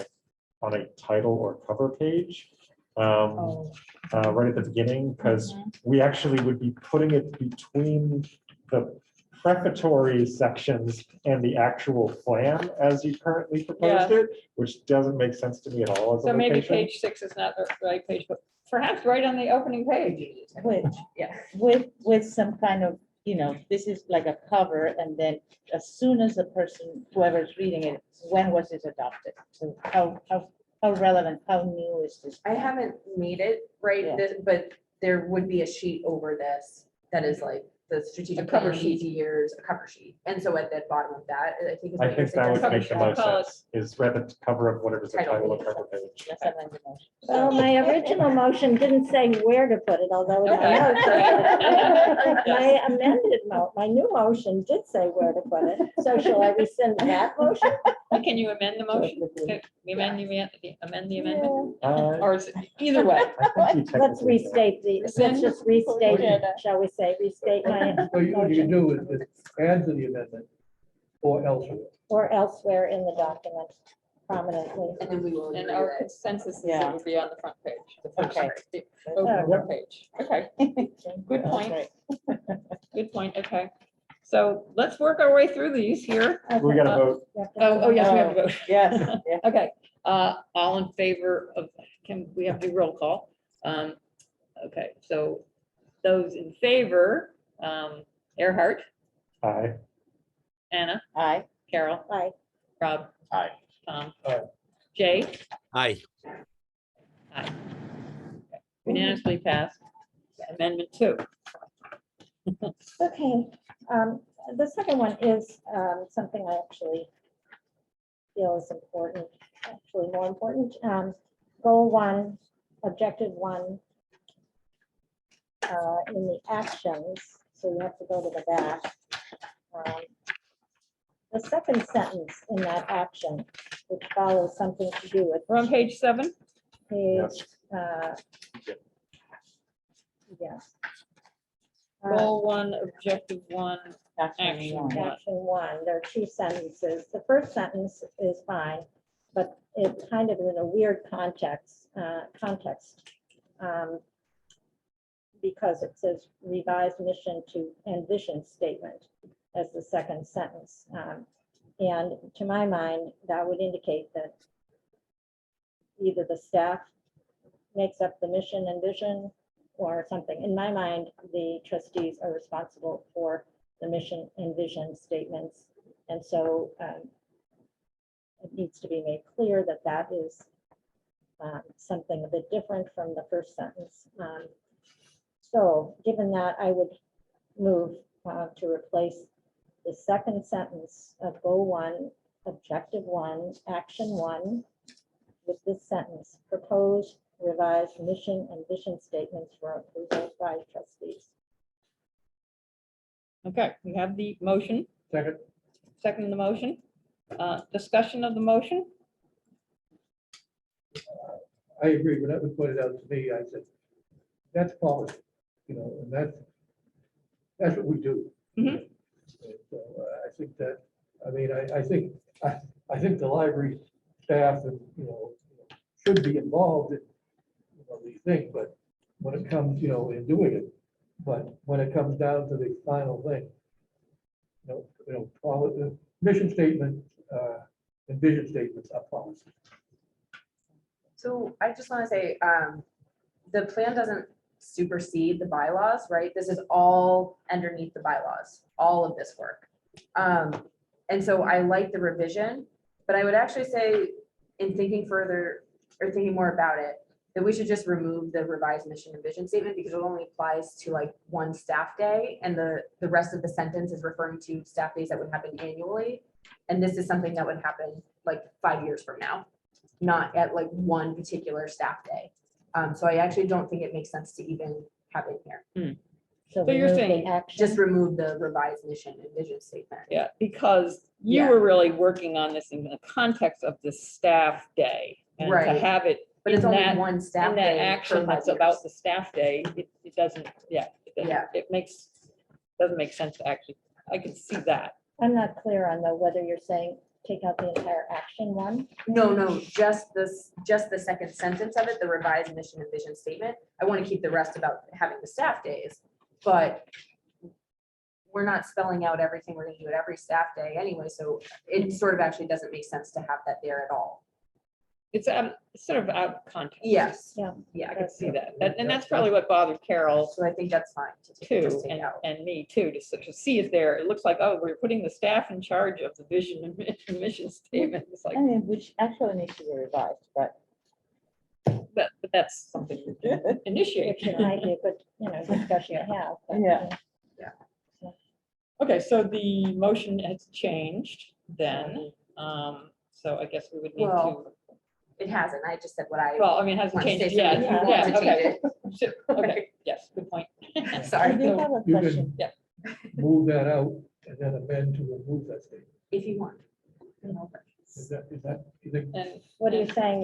a title or cover page. Right at the beginning, because we actually would be putting it between the prefatory sections and the actual plan as you currently proposed it, which doesn't make sense to me at all as a So maybe location. page 6 is not the right page, but perhaps right on the opening page. Which, Yeah. with some kind of, this is like a cover, and then as soon as the person, whoever's reading it, when was this adopted? So how relevant, how new is this? I haven't made it right, Yeah. but there would be a sheet over this that is like the strategic A cover plan, sheet. these years, a cover sheet. And so at the bottom of that, I think is I what you're think that would suggesting. make the Cover most sheet. Call it- sense, is read the cover of whatever's the Title title or page. cover page. Let's amend the motion. Well, my original motion didn't say where to put it, although in my Okay, notes, great. my amended my new motion did say where to put it. So shall I rescind that motion? Can you amend the motion? Can we amend the amendment? Uh, Or is it either way? I think you Let's technically can. restate let's just restate it, shall we say, restate my So what you can motion do is add to the amendment or elsewhere. or elsewhere in the document prominently. And then we will. And agree our that- consensus is Yeah. it would be on the front page. The first Okay. the opening page. Okay, good point. Right. Good point. Okay. So let's work our way through these here. We gotta vote. Oh, yes, we have to vote. Yes, yeah. Okay, all in favor of, we have to do roll call. Okay, so those in favor, Earhart, Aye. Anna, Aye. Carol, Aye. Rob. Aye. Tom. Aye. Jay. Aye. Aye. Unanimously passed. Amendment 2. Okay, the second one is something I actually feel is important, actually more important. Goal 1, objective 1, in the actions, so you have to go to the back. The second sentence in that action, which follows something to do with We're on page 7. page, yes. Goal 1, objective 1. Action Action one. one. Action 1, there are 2 sentences. The first sentence is fine, but it's kind of in a weird context, because it says revised mission and vision statement as the second sentence. And to my mind, that would indicate that either the staff makes up the mission and vision or something. In my mind, the trustees are responsible for the mission and vision statements. And so it needs to be made clear that that is something a bit different from the first sentence. So given that, I would move to replace the second sentence of goal 1, objective 1, action 1 with this sentence: proposed revised mission and vision statements for approval by trustees. Okay, we have the motion. Second, Second the motion. Discussion of the motion. I agree, when that was pointed out to me, I said, that's policy, and that's what we do. Mhm. And so I think that, I think the library staff and, should be involved in, these things, but when it comes, in doing it, but when it comes down to the final thing, mission statement, and vision statements are policy. So I just want to say, the plan doesn't supersede the bylaws, right? This is all underneath the bylaws, all of this work. And so I like the revision, but I would actually say, in thinking further or thinking more about it, that we should just remove the revised mission and vision statement because it only applies to like one staff day. And the rest of the sentence is referring to staff days that would happen annually. And this is something that would happen like 5 years from now, not at like one particular staff day. So I actually don't think it makes sense to even have it here. So you're remove the saying action. Just remove the revised mission and vision statement. Yeah, because you Yeah. were really working on this in the context of the staff day. And to Right. have it But it's in only that, one staff in that day. action per 5 that's about years. the staff day, it doesn't, yeah. Yeah. It doesn't make sense to actually, I can see that. I'm not clear on though whether you're saying take out the entire action one. No, just the second sentence of it, the revised mission and vision statement. I want to keep the rest about having the staff days, but we're not spelling out everything we're gonna do at every staff day anyway, so it sort of actually doesn't make sense to have that there at all. It's sort of out of context. Yes. Yeah. Yeah, I can see that. And that's probably what bothered Carol so I think that's fine to too, just take and, out. and me too, to see it there. It looks like, oh, we're putting the staff in charge of the vision and mission statement. It's like, I mean, which actually needs to be revised, but but that's something we can initiate. It might be a good, discussion to have. but, Yeah. yeah. Okay, so the motion has changed then. So I guess we would need to, Well, It hasn't, I just said what I. well, I mean, it hasn't want to changed say, so yet. if you want Yeah, to change okay. it, So- Okay, yes, good point. I Sorry, do have a You question. can move that out and then amend to remove that statement. if you want. Is that, you think, And What are you saying?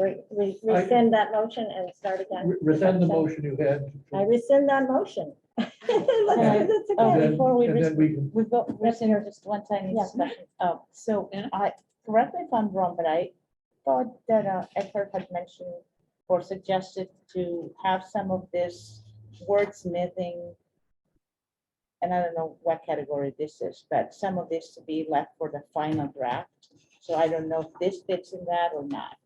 Rescind that motion and start again? rescind the motion you had? I rescind that motion. Let's do this Oh, And again. then- before we and then we can, we go, we're here just one time in Yeah. discussion. So Yeah. correct me if I'm wrong, but I thought that Edward had mentioned or suggested to have some of this wordsmithing, and I don't know what category this is, but some of this to be left for the final draft. So I don't know if this fits in that or not.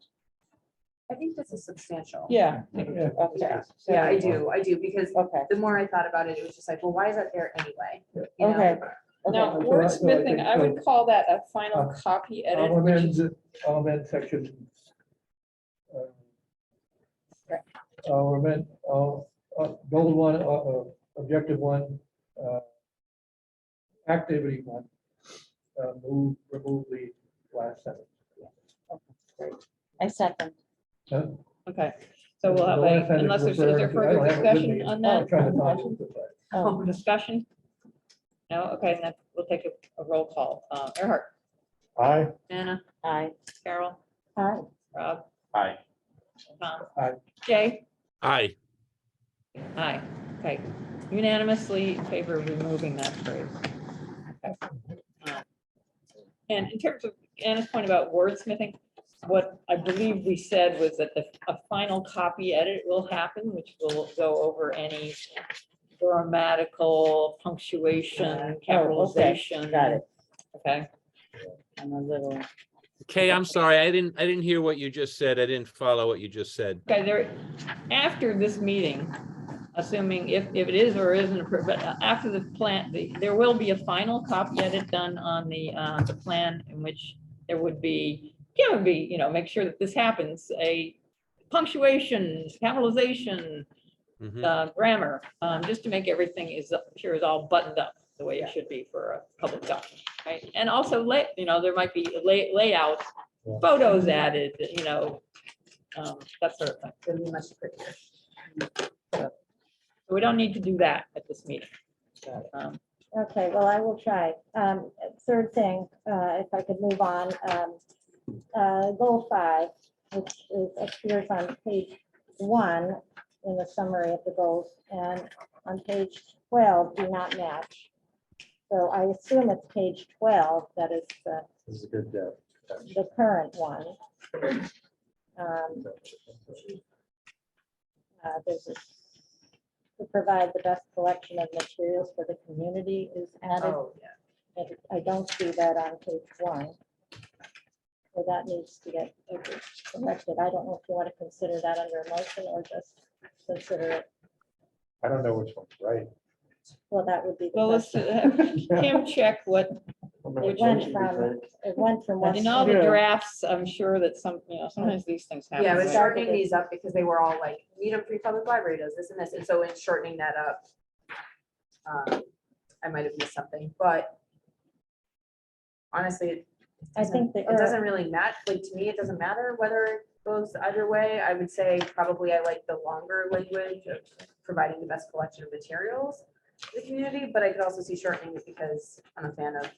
I think this is substantial. yeah, yeah, Okay. so- Yeah, I do, because Okay. the more I thought about it, it was just like, well, why is that there anyway? Yeah. You know? Okay. now Okay. So I wordsmithing, think I would so. call that a final copy edit. I'll which amend, is- I'll amend section. I'll amend, goal one, objective one, activity one, remove the last sentence. I second. Huh? Okay, so we'll have The last a, sentence unless there's, is referring there to- I further don't have it with discussion me. on I'm that? trying to talk to the- Oh, Discussion? No, okay, then we'll take a roll call. Earhart, Aye. Anna, aye. Carol, Aye. Rob, Aye. Tom. Aye. Jay? Aye. Aye, okay, unanimously in favor of removing that phrase. Okay. And in terms of Anna's point about wordsmithing, what I believe we said was that a final copy edit will happen, which will go over any grammatical, punctuation, capitalization. Got it. Okay, I'm a little. Kay, I'm sorry, I didn't hear what you just said. I didn't follow what you just said. okay, there, after this meeting, assuming if it is or isn't approved, but after the plan, there will be a final copy edit done on the plan in which there would be, make sure that this happens, a punctuation, capitalization, Mhm. grammar, just to make everything is all buttoned up the way it should be for a public document, right? And also there might be layout, photos added, that sort of thing. It'll be much prettier. So we don't need to do that at this meeting. Okay, well, I will try. Third thing, if I could move on, goal 5, which appears on page 1 in the summary of the goals, and on page 12 do not match. So I assume it's page 12 that is This is a good, the current one. There's to provide the best collection of materials for the community is added. Oh, yeah. And I don't see that on page 1. So that needs to get corrected. I don't know if you want to consider that under a motion or just consider it. I don't know which one's right. Well, that would be. the Well, let's question. Kim check what It went from one. In all the Yeah. drafts, I'm sure that sometimes these things happen. Yeah, I was right? shortening these up because they were all like, Needham Free Public Library does this and this, and so in shortening that up, I might have missed something, but honestly, I think it doesn't really matter, like, to me, it doesn't matter whether it goes either way. I would say probably I like the longer language of providing the best collection of materials to the community, but I could also see shortening it because I'm a fan of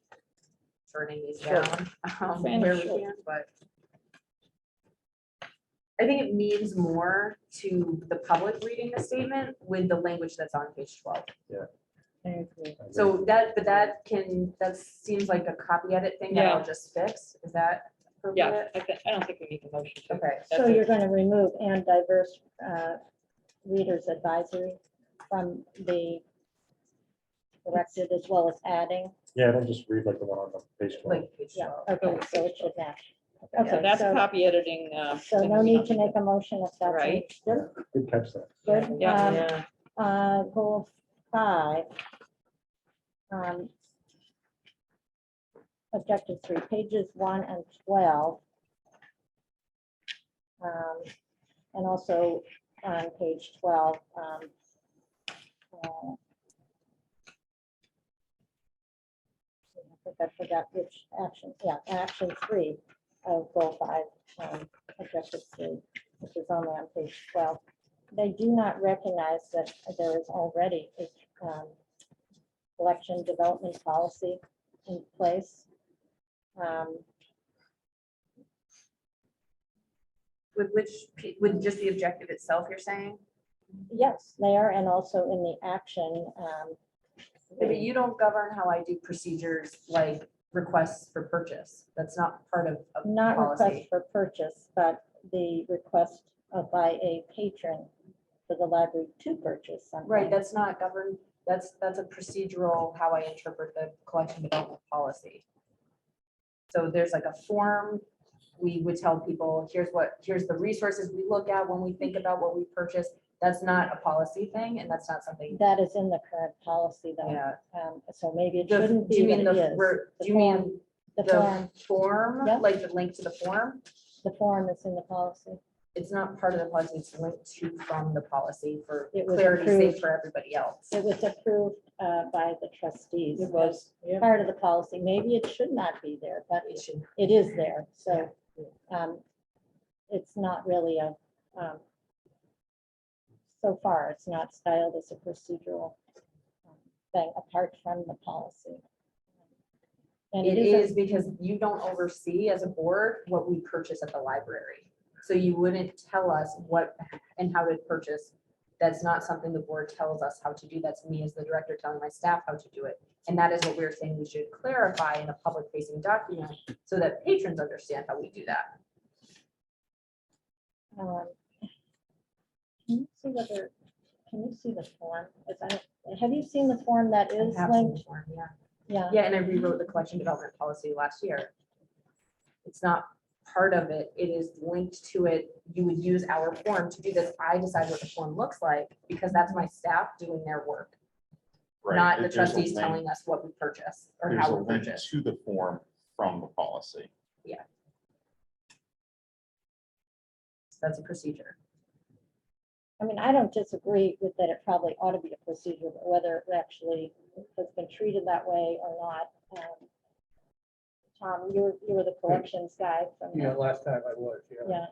shortening these Sure. down Fan of where we short. can, but I think it means more to the public reading the statement with the language that's on page 12. I agree. So that seems like a copy edit thing that I'll just fix. Is that Yeah, appropriate? I don't think we need the motion to. Okay. So you're going to remove and diverse readers advisory from the corrected as well as adding. Yeah, don't just read like the one on the page 12. Like page Yeah, 12. okay, so it should match. So Okay, that's so, copy editing. so no need to make a motion if that's Right. understood. Good catch that. Good. Yeah. Goal 5. Objective 3, pages 1 and 12. And also on page 12. I think I forgot which action, yeah, action 3 of goal 5, objective 3, which is only on page 12. They do not recognize that there is already a collection development policy in place. With just the objective itself, you're saying? Yes, they are, and also in the action. But you don't govern how I do procedures like requests for purchase. That's not part of Not request policy. for purchase, but the request by a patron for the library to purchase something. Right, that's not governed, that's a procedural, how I interpret the collection development policy. So there's like a form, we would tell people, here's the resources we look at when we think about what we purchase. That's not a policy thing, and that's not something, That is in the current policy though. yeah. So maybe it The- shouldn't Do you be, mean but the, it is. do you mean The the form, form, Yeah. like the link to the form? the form is in the policy. It's not part of the policy, it's linked to from the policy for It was clarity's sake approved. for everybody else. It was approved by the trustees. It was, as part of the policy. Maybe it should not be there, but It should, it is there. So it's not really a, so far, it's not styled as a procedural thing apart from the policy. And it isn't- is because you don't oversee as a board what we purchase at the library. So you wouldn't tell us what and how to purchase. That's not something the board tells us how to do. That's me as the director telling my staff how to do it. And that is what we're saying we should clarify in a public facing document so that patrons understand how we do that. Can you see whether, can you see the form? Have you seen the form that I is have seen linked? before, yeah. Yeah, Yeah, and I rewrote the collection development policy last year. It's not part of it. It is linked to it. You would use our form to do this. I decide what the form looks like because that's my staff doing their work, Right, not the there's a trustees link- telling us what we purchase or There's a how we link purchase. to the form from the policy. That's a procedure. I mean, I don't disagree with that. It probably ought to be a procedure, but whether it actually has been treated that way or not. Tom, you were the collections guy from. Yeah, last time I was, yeah. Yeah,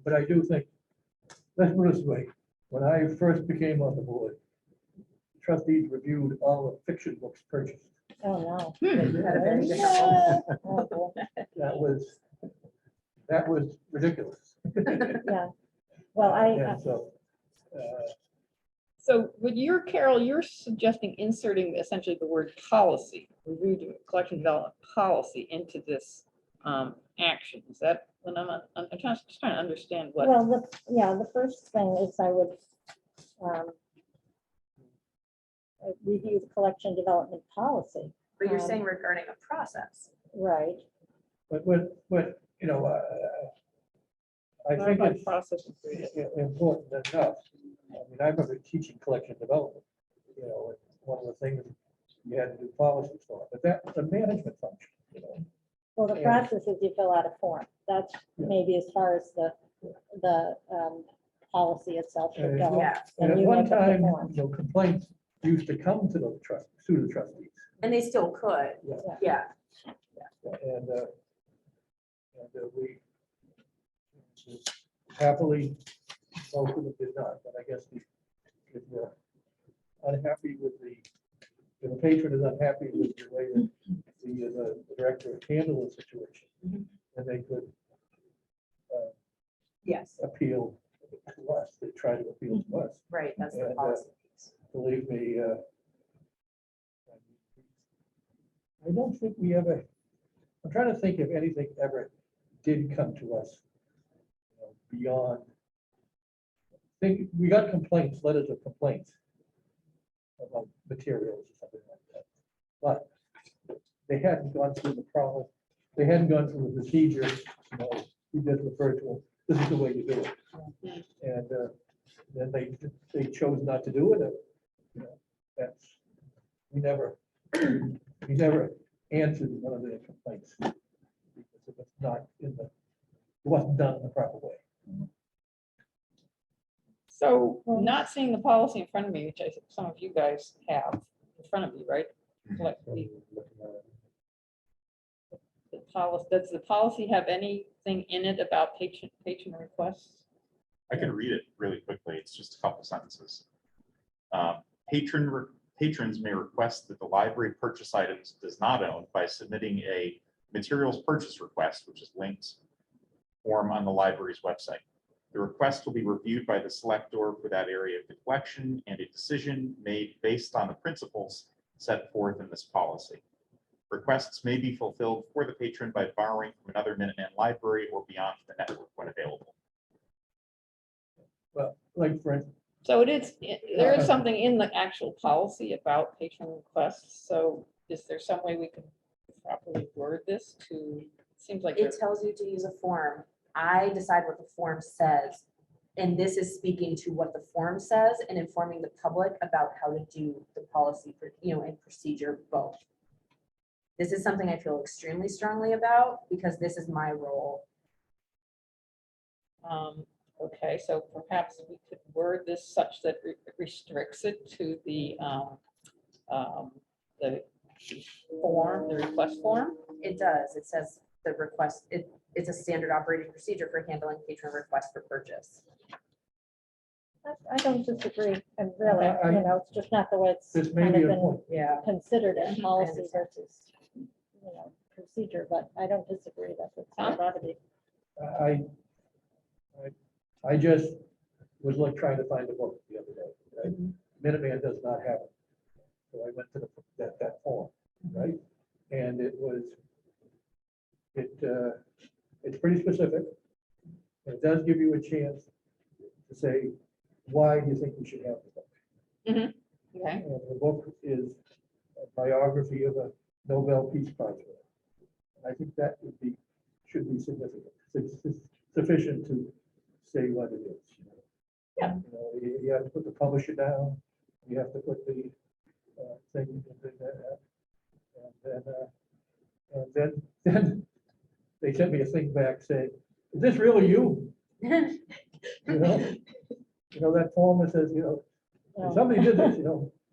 But I do think, let's put it this way, when I first became on the board, trustees reviewed all the fiction books purchased. oh, no. Had a very different Yeah. Oh, boy. That was ridiculous. Yeah, well, And so, so with your, Carol, you're suggesting inserting essentially the word policy, review collection development policy into this action. Is that when I'm just trying to understand what? well, the first thing is I would review the collection development policy, But you're saying regarding a process. right? but you know, I Not think about it's process and creative. important enough. I mean, I remember teaching collection development, you know, and one of the things you had to do policies for it, but that's a management function, you know. Well, the Yeah. process is you fill out a form. That's Yeah. maybe as far as the policy itself should And- go. Yeah, And And at you one make up the time, form. you know, complaints used to come to the to the trustees. and they still could, Yeah. yeah. And we happily, most of them did not, but I guess if you're unhappy with if a patron is unhappy with the way that the director handled the situation, then they could Yes, appeal to us, they try to appeal to us. right, that's the And, policy piece. Believe me, I don't think we ever, I'm trying to think if anything ever did come to us, you know, beyond. We got complaints, letters of complaints about materials or something like that. But they hadn't gone through the problem, they hadn't gone through the procedure, you know, we just referred to them, this is the way you do it. And then they chose not to do it, you know, that's, we never answered one of their complaints. Because it was not it wasn't done in the proper way. So not seeing the policy in front of me, which I think some of you guys have in front of you, right? Like the policy, does the policy have anything in it about patron requests? I can read it really quickly. It's just a couple sentences. Patrons may request that the library purchase items does not own by submitting a materials purchase request, which is linked form on the library's website. The request will be reviewed by the selector for that area of the collection and a decision made based on the principles set forth in this policy. Requests may be fulfilled for the patron by borrowing from another Minuteman library or beyond the network when available. Well, like for instance, So there is something in the actual policy about patron requests. So is there some way we can properly word this to, seems like. It tells you to use a form. I decide what the form says. And this is speaking to what the form says and informing the public about how to do the policy, and procedure both. This is something I feel extremely strongly about because this is my role. Okay, so perhaps we could word this such that it restricts it to the form, the request form. It does. It says the request, it's a standard operating procedure for handling patron requests for purchase. I don't disagree, and really, it's just not the way it's this may kind be of a been point. Yeah. considered in policy understand. versus, procedure, but I don't disagree that it's how it ought to be. I just was like trying to find a book the other day, right? Minuteman does not have it. So I went to that form, right? And it's pretty specific. And it does give you a chance to say, why do you think we should have the book? Okay, And the book is a biography of a Nobel Peace Prize winner. And I think that should be significant, sufficient to say what it is. Yeah. You have to put the publisher down, you have to put the thing, and then they sent me a thing back saying, is this really you? That form that says, if somebody did this,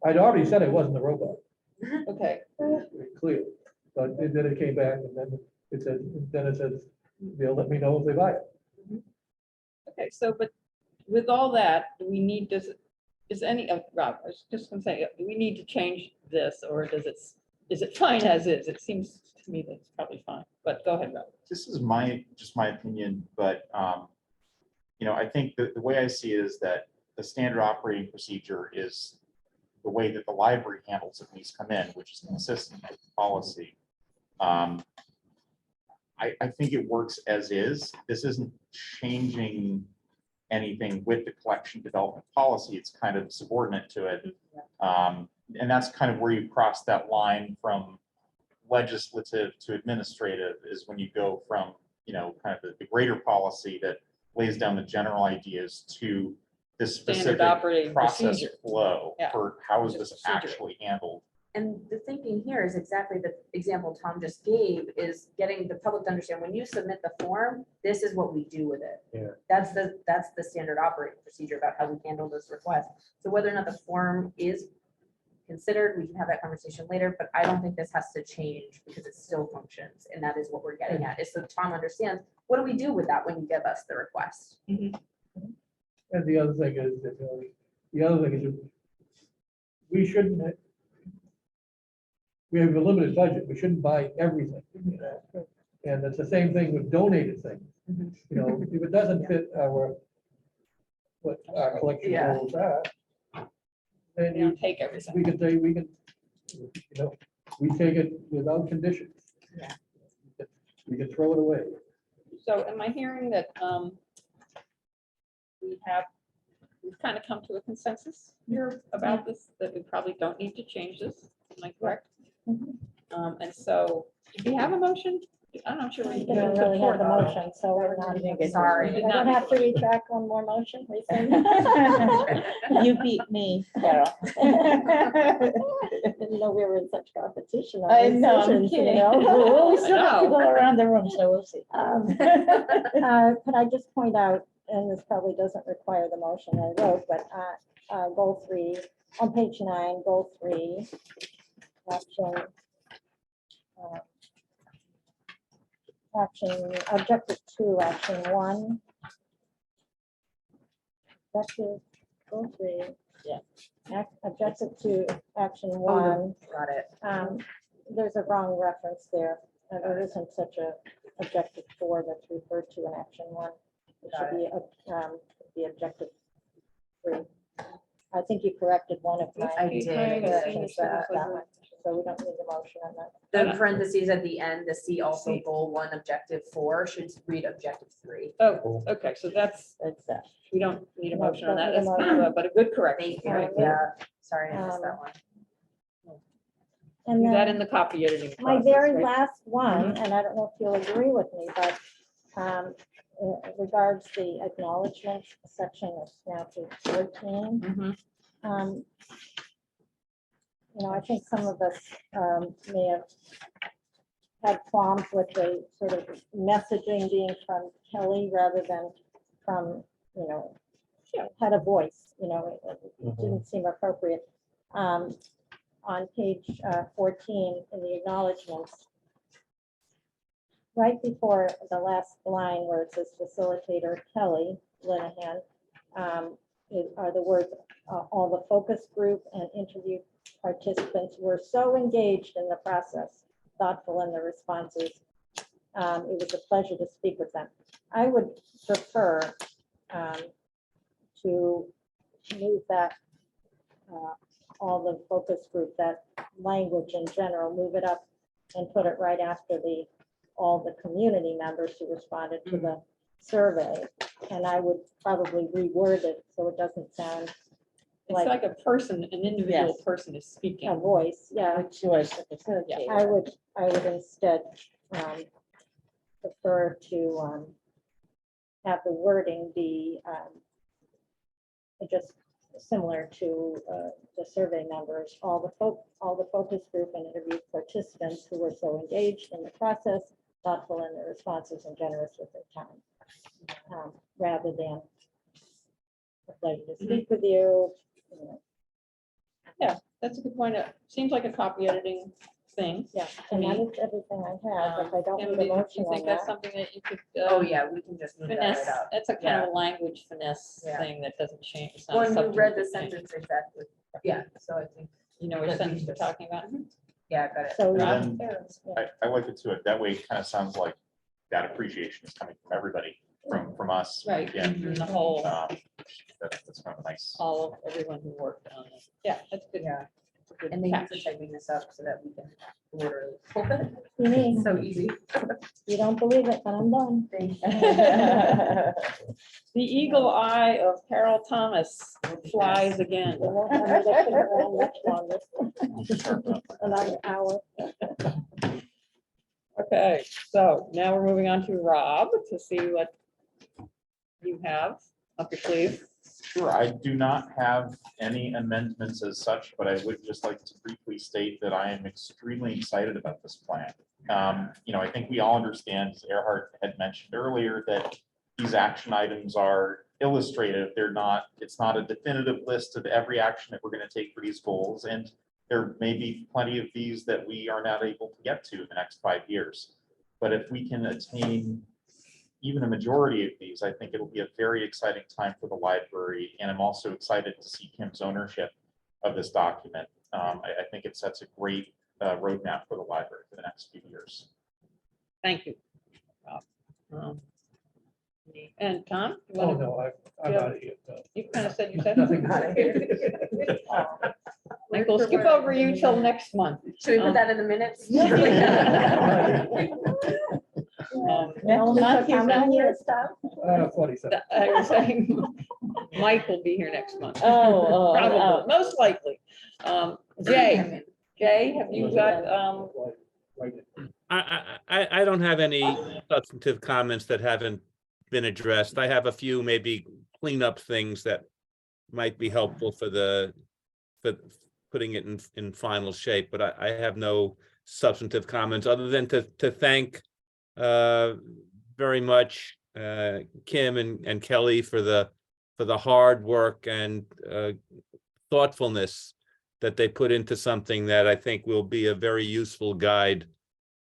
I'd already said I wasn't a robot, okay. very clear. But then it came back and then it says, they'll let me know if they buy it. Okay, so, but with all that, do we need, Rob, I was just gonna say, do we need to change this, or is it fine as is? It seems to me that it's probably fine, but go ahead, Rob. This is just my opinion, but I think that the way I see it is that the standard operating procedure is the way that the library handles it when these come in, which is consistent with the policy. I think it works as is. This isn't changing anything with the collection development policy. It's kind of subordinate to it. And that's kind of where you cross that line from legislative to administrative, is when you go from, kind of the greater policy that lays down the general ideas to this Standard specific operating process procedure. flow Yeah. for how is Just this procedure. actually handled. And the thing thinking here is exactly the example Tom just gave, is getting the public to understand, when you submit the form, this is what we do with it. Yeah. That's the standard operating procedure about how we handle this request. So whether or not the form is considered, we can have that conversation later, but I don't think this has to change because it still functions, and that is what we're getting at, is so Tom understands, what do we do with that when you give us the request? And the other thing is, that, the other thing is, we shouldn't, we have a limited budget, we shouldn't buy everything. And it's the same thing with donated things. You know, if it doesn't fit what our collection Yeah. goals are, then You don't take everything. we can say, we take it without conditions. Yeah. We can throw it away. So am I hearing that we've kind of come to a consensus here about this, that we probably don't need to change this? Am I correct? And so, do we have a motion? I'm not sure. We don't really have the motion, so we're not. Sorry. I don't have to retract one more motion, we say. You beat me, Carol. Didn't know we were in such competition. on I these know, I'm decisions, you kidding. know? Well, we still have to No. go around the room, so we'll see. Could I just point out, and this probably doesn't require the motion I wrote, but goal 3, on page 9, goal 3, action, objective 2, action 1. Objective, goal 3. Yeah. Objective 2, action 1. Got it. There's a wrong reference there. There isn't such a objective 4 that's referred to in action 1. It Got should be objective 3. I think you corrected one of my. I did. corrections, that one. So we don't need a motion on that. The parentheses at the end, the C also goal 1, objective 4 should read objective 3. Oh, okay, so that's, That's we don't need a No, motion on don't that. need a That's kind of but a good correction. Thank you. Right. Yeah, sorry, I missed that Um, one. And Do that in then the copy editing. my process, very right? last one, and I don't know if you'll agree with me, but regards the acknowledgement section of now to 14. Mhm. I think some of us may have had qualms with the sort of messaging being from Kelly rather than from, had a voice, it didn't seem appropriate. On page 14 in the acknowledgements, right before the last line where it says facilitator Kelly Linehan, are the words, all the focus group and interview participants were so engaged in the process, thoughtful in their responses. It was a pleasure to speak with them. I would prefer to move that, all the focus group, that language in general, move it up and put it right after all the community members who responded to the survey. And I would probably reword it so it doesn't sound It's like like a person, an individual Yes. person is a speaking. voice, yeah. Which was the facilitator. I would instead prefer to have the wording be just similar to the survey members, all the focus group and interview participants who were so engaged in the process, thoughtful in their responses and generous with their time, rather than a pleasure to speak with you. That's a good point. It seems like a copy editing thing. Yeah, To and that me. is everything I have. If I don't Kim, need do a you motion think on that's that. something that you could? Oh, yeah, we can just move that Finesse, right up. that's a kind of a language finesse Yeah. thing that doesn't change. It's not a When you read the substantive thing. sentence exactly. Yeah, so I think, You know which sentence we're talking about? yeah, I got it. So, And yeah. I like it too. That way it kind of sounds like that appreciation is coming from everybody, from us. Right, Again, and the whole, that's kind of nice. all of everyone who worked on it. Yeah, that's good. Yeah. It's a good And thank you for catch. typing this up so that we can literally pull it. You mean, So easy. you don't believe it, but I'm done. Thank The eagle eye of Carol Thomas flies again. It won't have me looking around much longer. Another hour. Okay, so now we're moving on to Rob to see what you have up your sleeve. Sure, I do not have any amendments as such, but I would just like to briefly state that I am extremely excited about this plan. I think we all understand, as Erhard had mentioned earlier, that these action items are illustrative. It's not a definitive list of every action that we're going to take for these goals. And there may be plenty of these that we are not able to get to in the next 5 years. But if we can attain even a majority of these, I think it'll be a very exciting time for the library. And I'm also excited to see Kim's ownership of this document. I think it sets a great roadmap for the library for the next few years. Thank you. And Tom? you Oh, wanna- no, I'm Yeah. out of here. No. You kind of said you said. Nothing. Like, we'll skip over you till next month. Should we put that in the minutes? Next month, he's not here. 47. I was saying, Mike will be here next month. Oh, Probably, most likely. Jay, have you got, Right. I don't have any substantive comments that haven't been addressed. I have a few maybe cleanup things that might be helpful for putting it in final shape, but I have no substantive comments other than to thank very much Kim and Kelly for the hard work and thoughtfulness that they put into something that I think will be a very useful guide,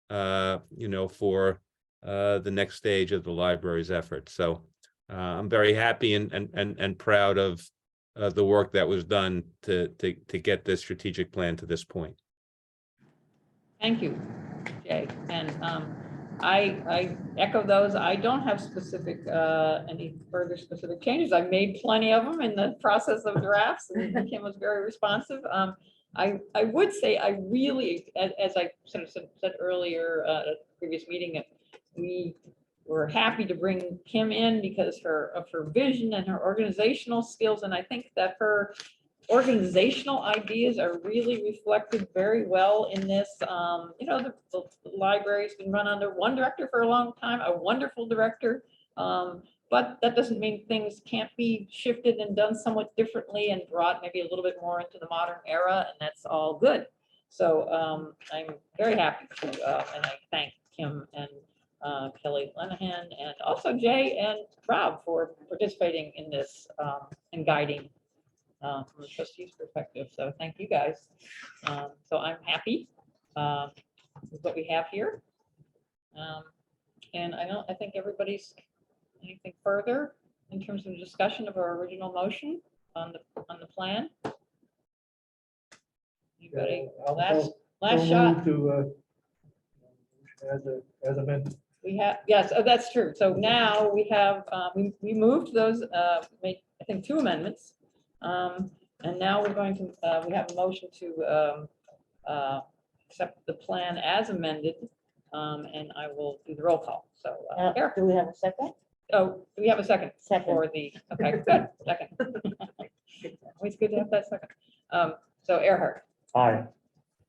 for the next stage of the library's effort. So I'm very happy and proud of the work that was done to get this strategic plan to this point. thank you, Jay. And I echo those. I don't have any further specific changes. I've made plenty of them in the process of drafts, and Kim was very responsive. I would say I really, as I sort of said earlier at a previous meeting, that we were happy to bring Kim in because of her vision and her organizational skills. And I think that her organizational ideas are really reflected very well in this. The library's been run under one director for a long time, a wonderful director. But that doesn't mean things can't be shifted and done somewhat differently and brought maybe a little bit more into the modern era, and that's all good. So I'm very happy to, and I thank Kim and Kelly Lenahan and also Jay and Rob for participating in this and guiding from the trustees' perspective. So thank you guys. So I'm happy with what we have here. And I think everybody's. Anything further in terms of discussion of our original motion on the plan? Anybody? Last shot. To, as amended. We have, yes, oh, that's true. So now we have, we moved those, made, I think, 2 amendments. And now we're going to, we have a motion to accept the plan as amended. And I will do the roll call. So, Eric. Do we have a second? Oh, do we have a second? Second. For the, okay, good, second. Always good to have that second. So Erhard, Aye.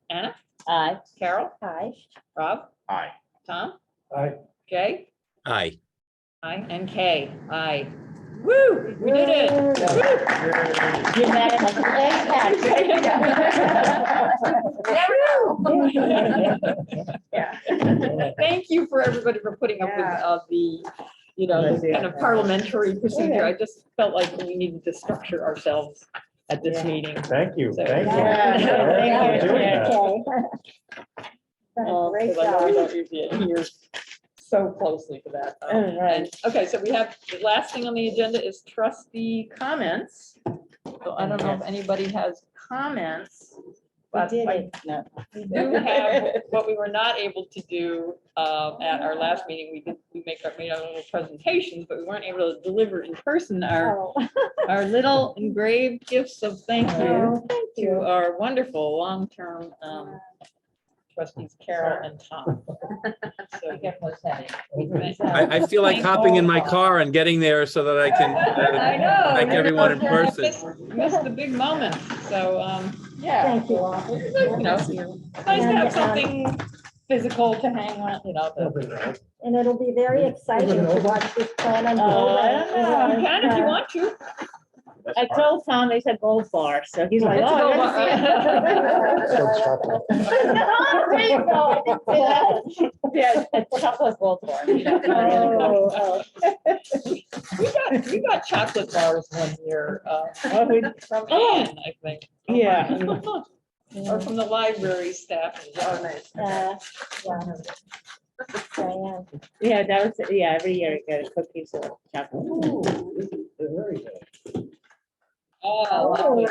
Anna, Aye. Carol, Hi. Rob, Aye. Tom, Aye. Jay, Aye. aye, and Kay, aye. Woo, we did it. Unanimous. Thank you for everybody for putting up with the kind of parliamentary procedure. I just felt like we needed to structure ourselves at this meeting. Thank you. So- Thank you. Yeah. For doing that. Great Because I know we job. don't usually adhere so closely to that. Oh, right. And- Okay, so we have, the last thing on the agenda is trustee comments. So I don't know if anybody has comments. But did I it. No. we do have, what we were not able to do at our last meeting, we made our little presentations, but we weren't able to deliver in person Oh, our little engraved gifts of thank you oh, thank to you. our wonderful long-term trustees Carol and Tom. So I feel like hopping in my car and getting there so that I can I know. thank everyone in person. Missed the big moment, so, yeah. Thank you all. Nice to have something physical to hang on, And it'll be very exciting to watch this plan unfold. I don't know, you can if you want to. I told Tom, they said gold bar, so he's like, It's a oh. gold I didn't see it." Yeah, a chocolate gold bar. Oh, We got chocolate bars one year, Oh, we- from Anne, I think. Yeah. Or from the library staff. Oh, nice. yeah. Diane. Yeah, that was, yeah, every year you get cookies or chocolate. Ooh, this is very good. Oh, lovely. A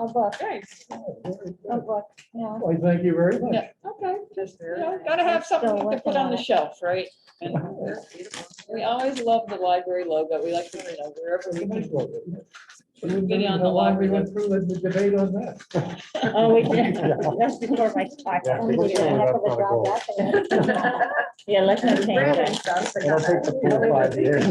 book, Thanks. a book, yeah. Why, thank you very much. Yeah, okay, just, gotta have something to put on the shelf, right? And we always love the library logo. We like to, wherever we Nice can. logo, isn't it? Get on the How long we library went through the debate on that. Oh, we did, that's before my time. Yeah, We people did a say heck that's of a not a job goal. that day. Yeah, let's not change Brandon that. stuff, but It'll not take the that. full 5 years.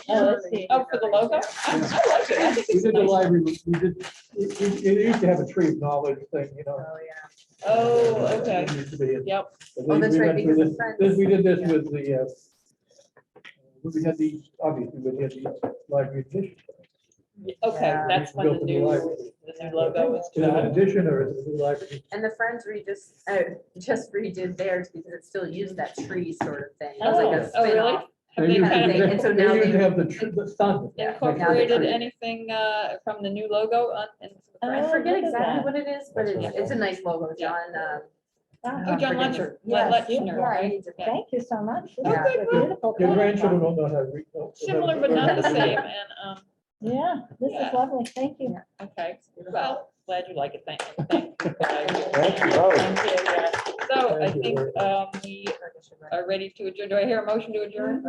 Oh, let's see. Oh, for the logo? I like it. I think We it's did the nice. library, we did, it used to have a tree of knowledge thing, you know. Oh, yeah. Oh, okay. It used to be, Yep. but Oh, that's we right, went through because this- the friends- this- we did this with the, we had the, obviously, we had the library edition. Okay, Yeah. that's when the Built in the new library. logo was. Is it an addition or is it a new library? And the Friends just redid theirs because it still used that tree sort of thing. It was like a Oh, really? spin-off. Have They they used kind to- of and so they now used to they- have the sun. Yeah. incorporated tree. anything from the new logo on? in the I front? forget look at exactly that. what it is, but it's a nice logo, John. Oh, John Ledger. Yes, Lechner, yeah, right? he's a- Yeah. Thank you so much. This Yeah. is a beautiful. Your book. grandchildren don't know how to read. Similar but not the same, and, Yeah, this Yeah. is lovely, thank you. okay, well, glad you like it, thank you. Thank you. Thank you both. Thank you, yeah. So I Thank you think very we are ready to adjourn. Do I hear a motion to adjourn?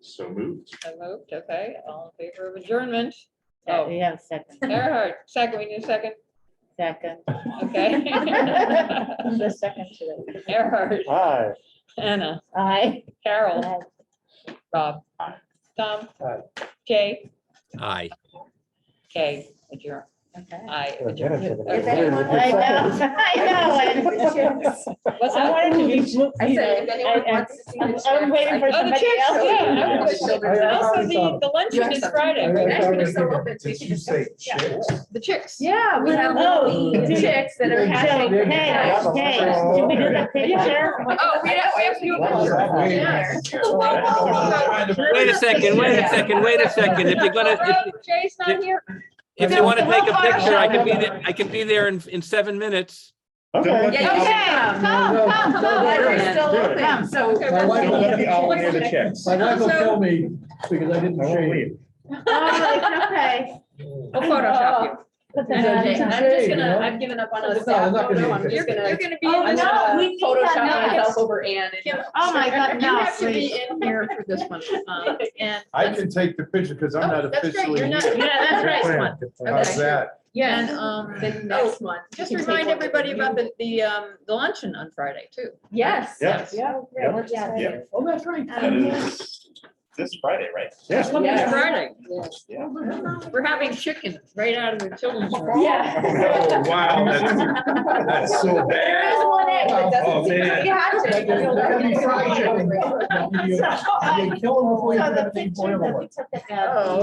So moved. I moved, okay, all in favor of adjournment? Yeah, Oh, we have a second, Earhart, second, we need a second, second. okay. The second today. Earhart, Hi. Anna, Aye. Carol, Rob, Tom, Aye. Jay, Aye. Kay, adjourn. Okay. I Well, adjourn. Jennifer, the Okay. very good I know, second. What's I that? wanted to be. moved, I you said, know, if anyone I- wants to see the I'm chicks, waiting for I- Oh, the somebody chicks, else. yeah. Yes. And also the luncheon is Friday, Yeah, right? everybody's so open. Did you say chicks? The chicks. Yeah, we have Oh, little dude. chicks that are So, hatching. hey, hey, should we do the picture? Oh, we have to do Yeah. Wait a second, wait a second, wait a second. If you're gonna, Jay's not here. if you want to take a picture, I can be there in 7 minutes. Okay. Yeah, you can. The library's still open, so. Okay, My wife will- I'll hear the chicks. My wife will Also- kill me because I didn't I won't shave. leave. Okay. We'll Photoshop you. Put the Yeah, dog you I'm can down. just shave, you gonna, know? I've given up on a It's staff not gonna be photo, I'm just You're gonna. gonna be Oh, in this. no, we Photoshop Photoshop myself myself over Ann. Oh, my God, no. You have to be in here for this one. And. I can take the picture because I'm not That's great. officially. You're not, here. yeah, that's right. Good One. plan, good plan. How's that? Yeah, and, The next one. just You can remind take one with everybody you. about the luncheon on Friday too. Yes. Yes. Yeah, great, we're just Yeah. ready. Oh, that's right. That is this Friday, right? Yeah. This coming Yeah. Friday. Yeah. We're having chicken right out of the children's room. Yeah. Oh, wow, that's so There bad. is one egg, but it Oh, doesn't seem to man. be hatching. They're gonna be fried chicken. You kill them before you So put the them in picture boil that them. we took at the Oh.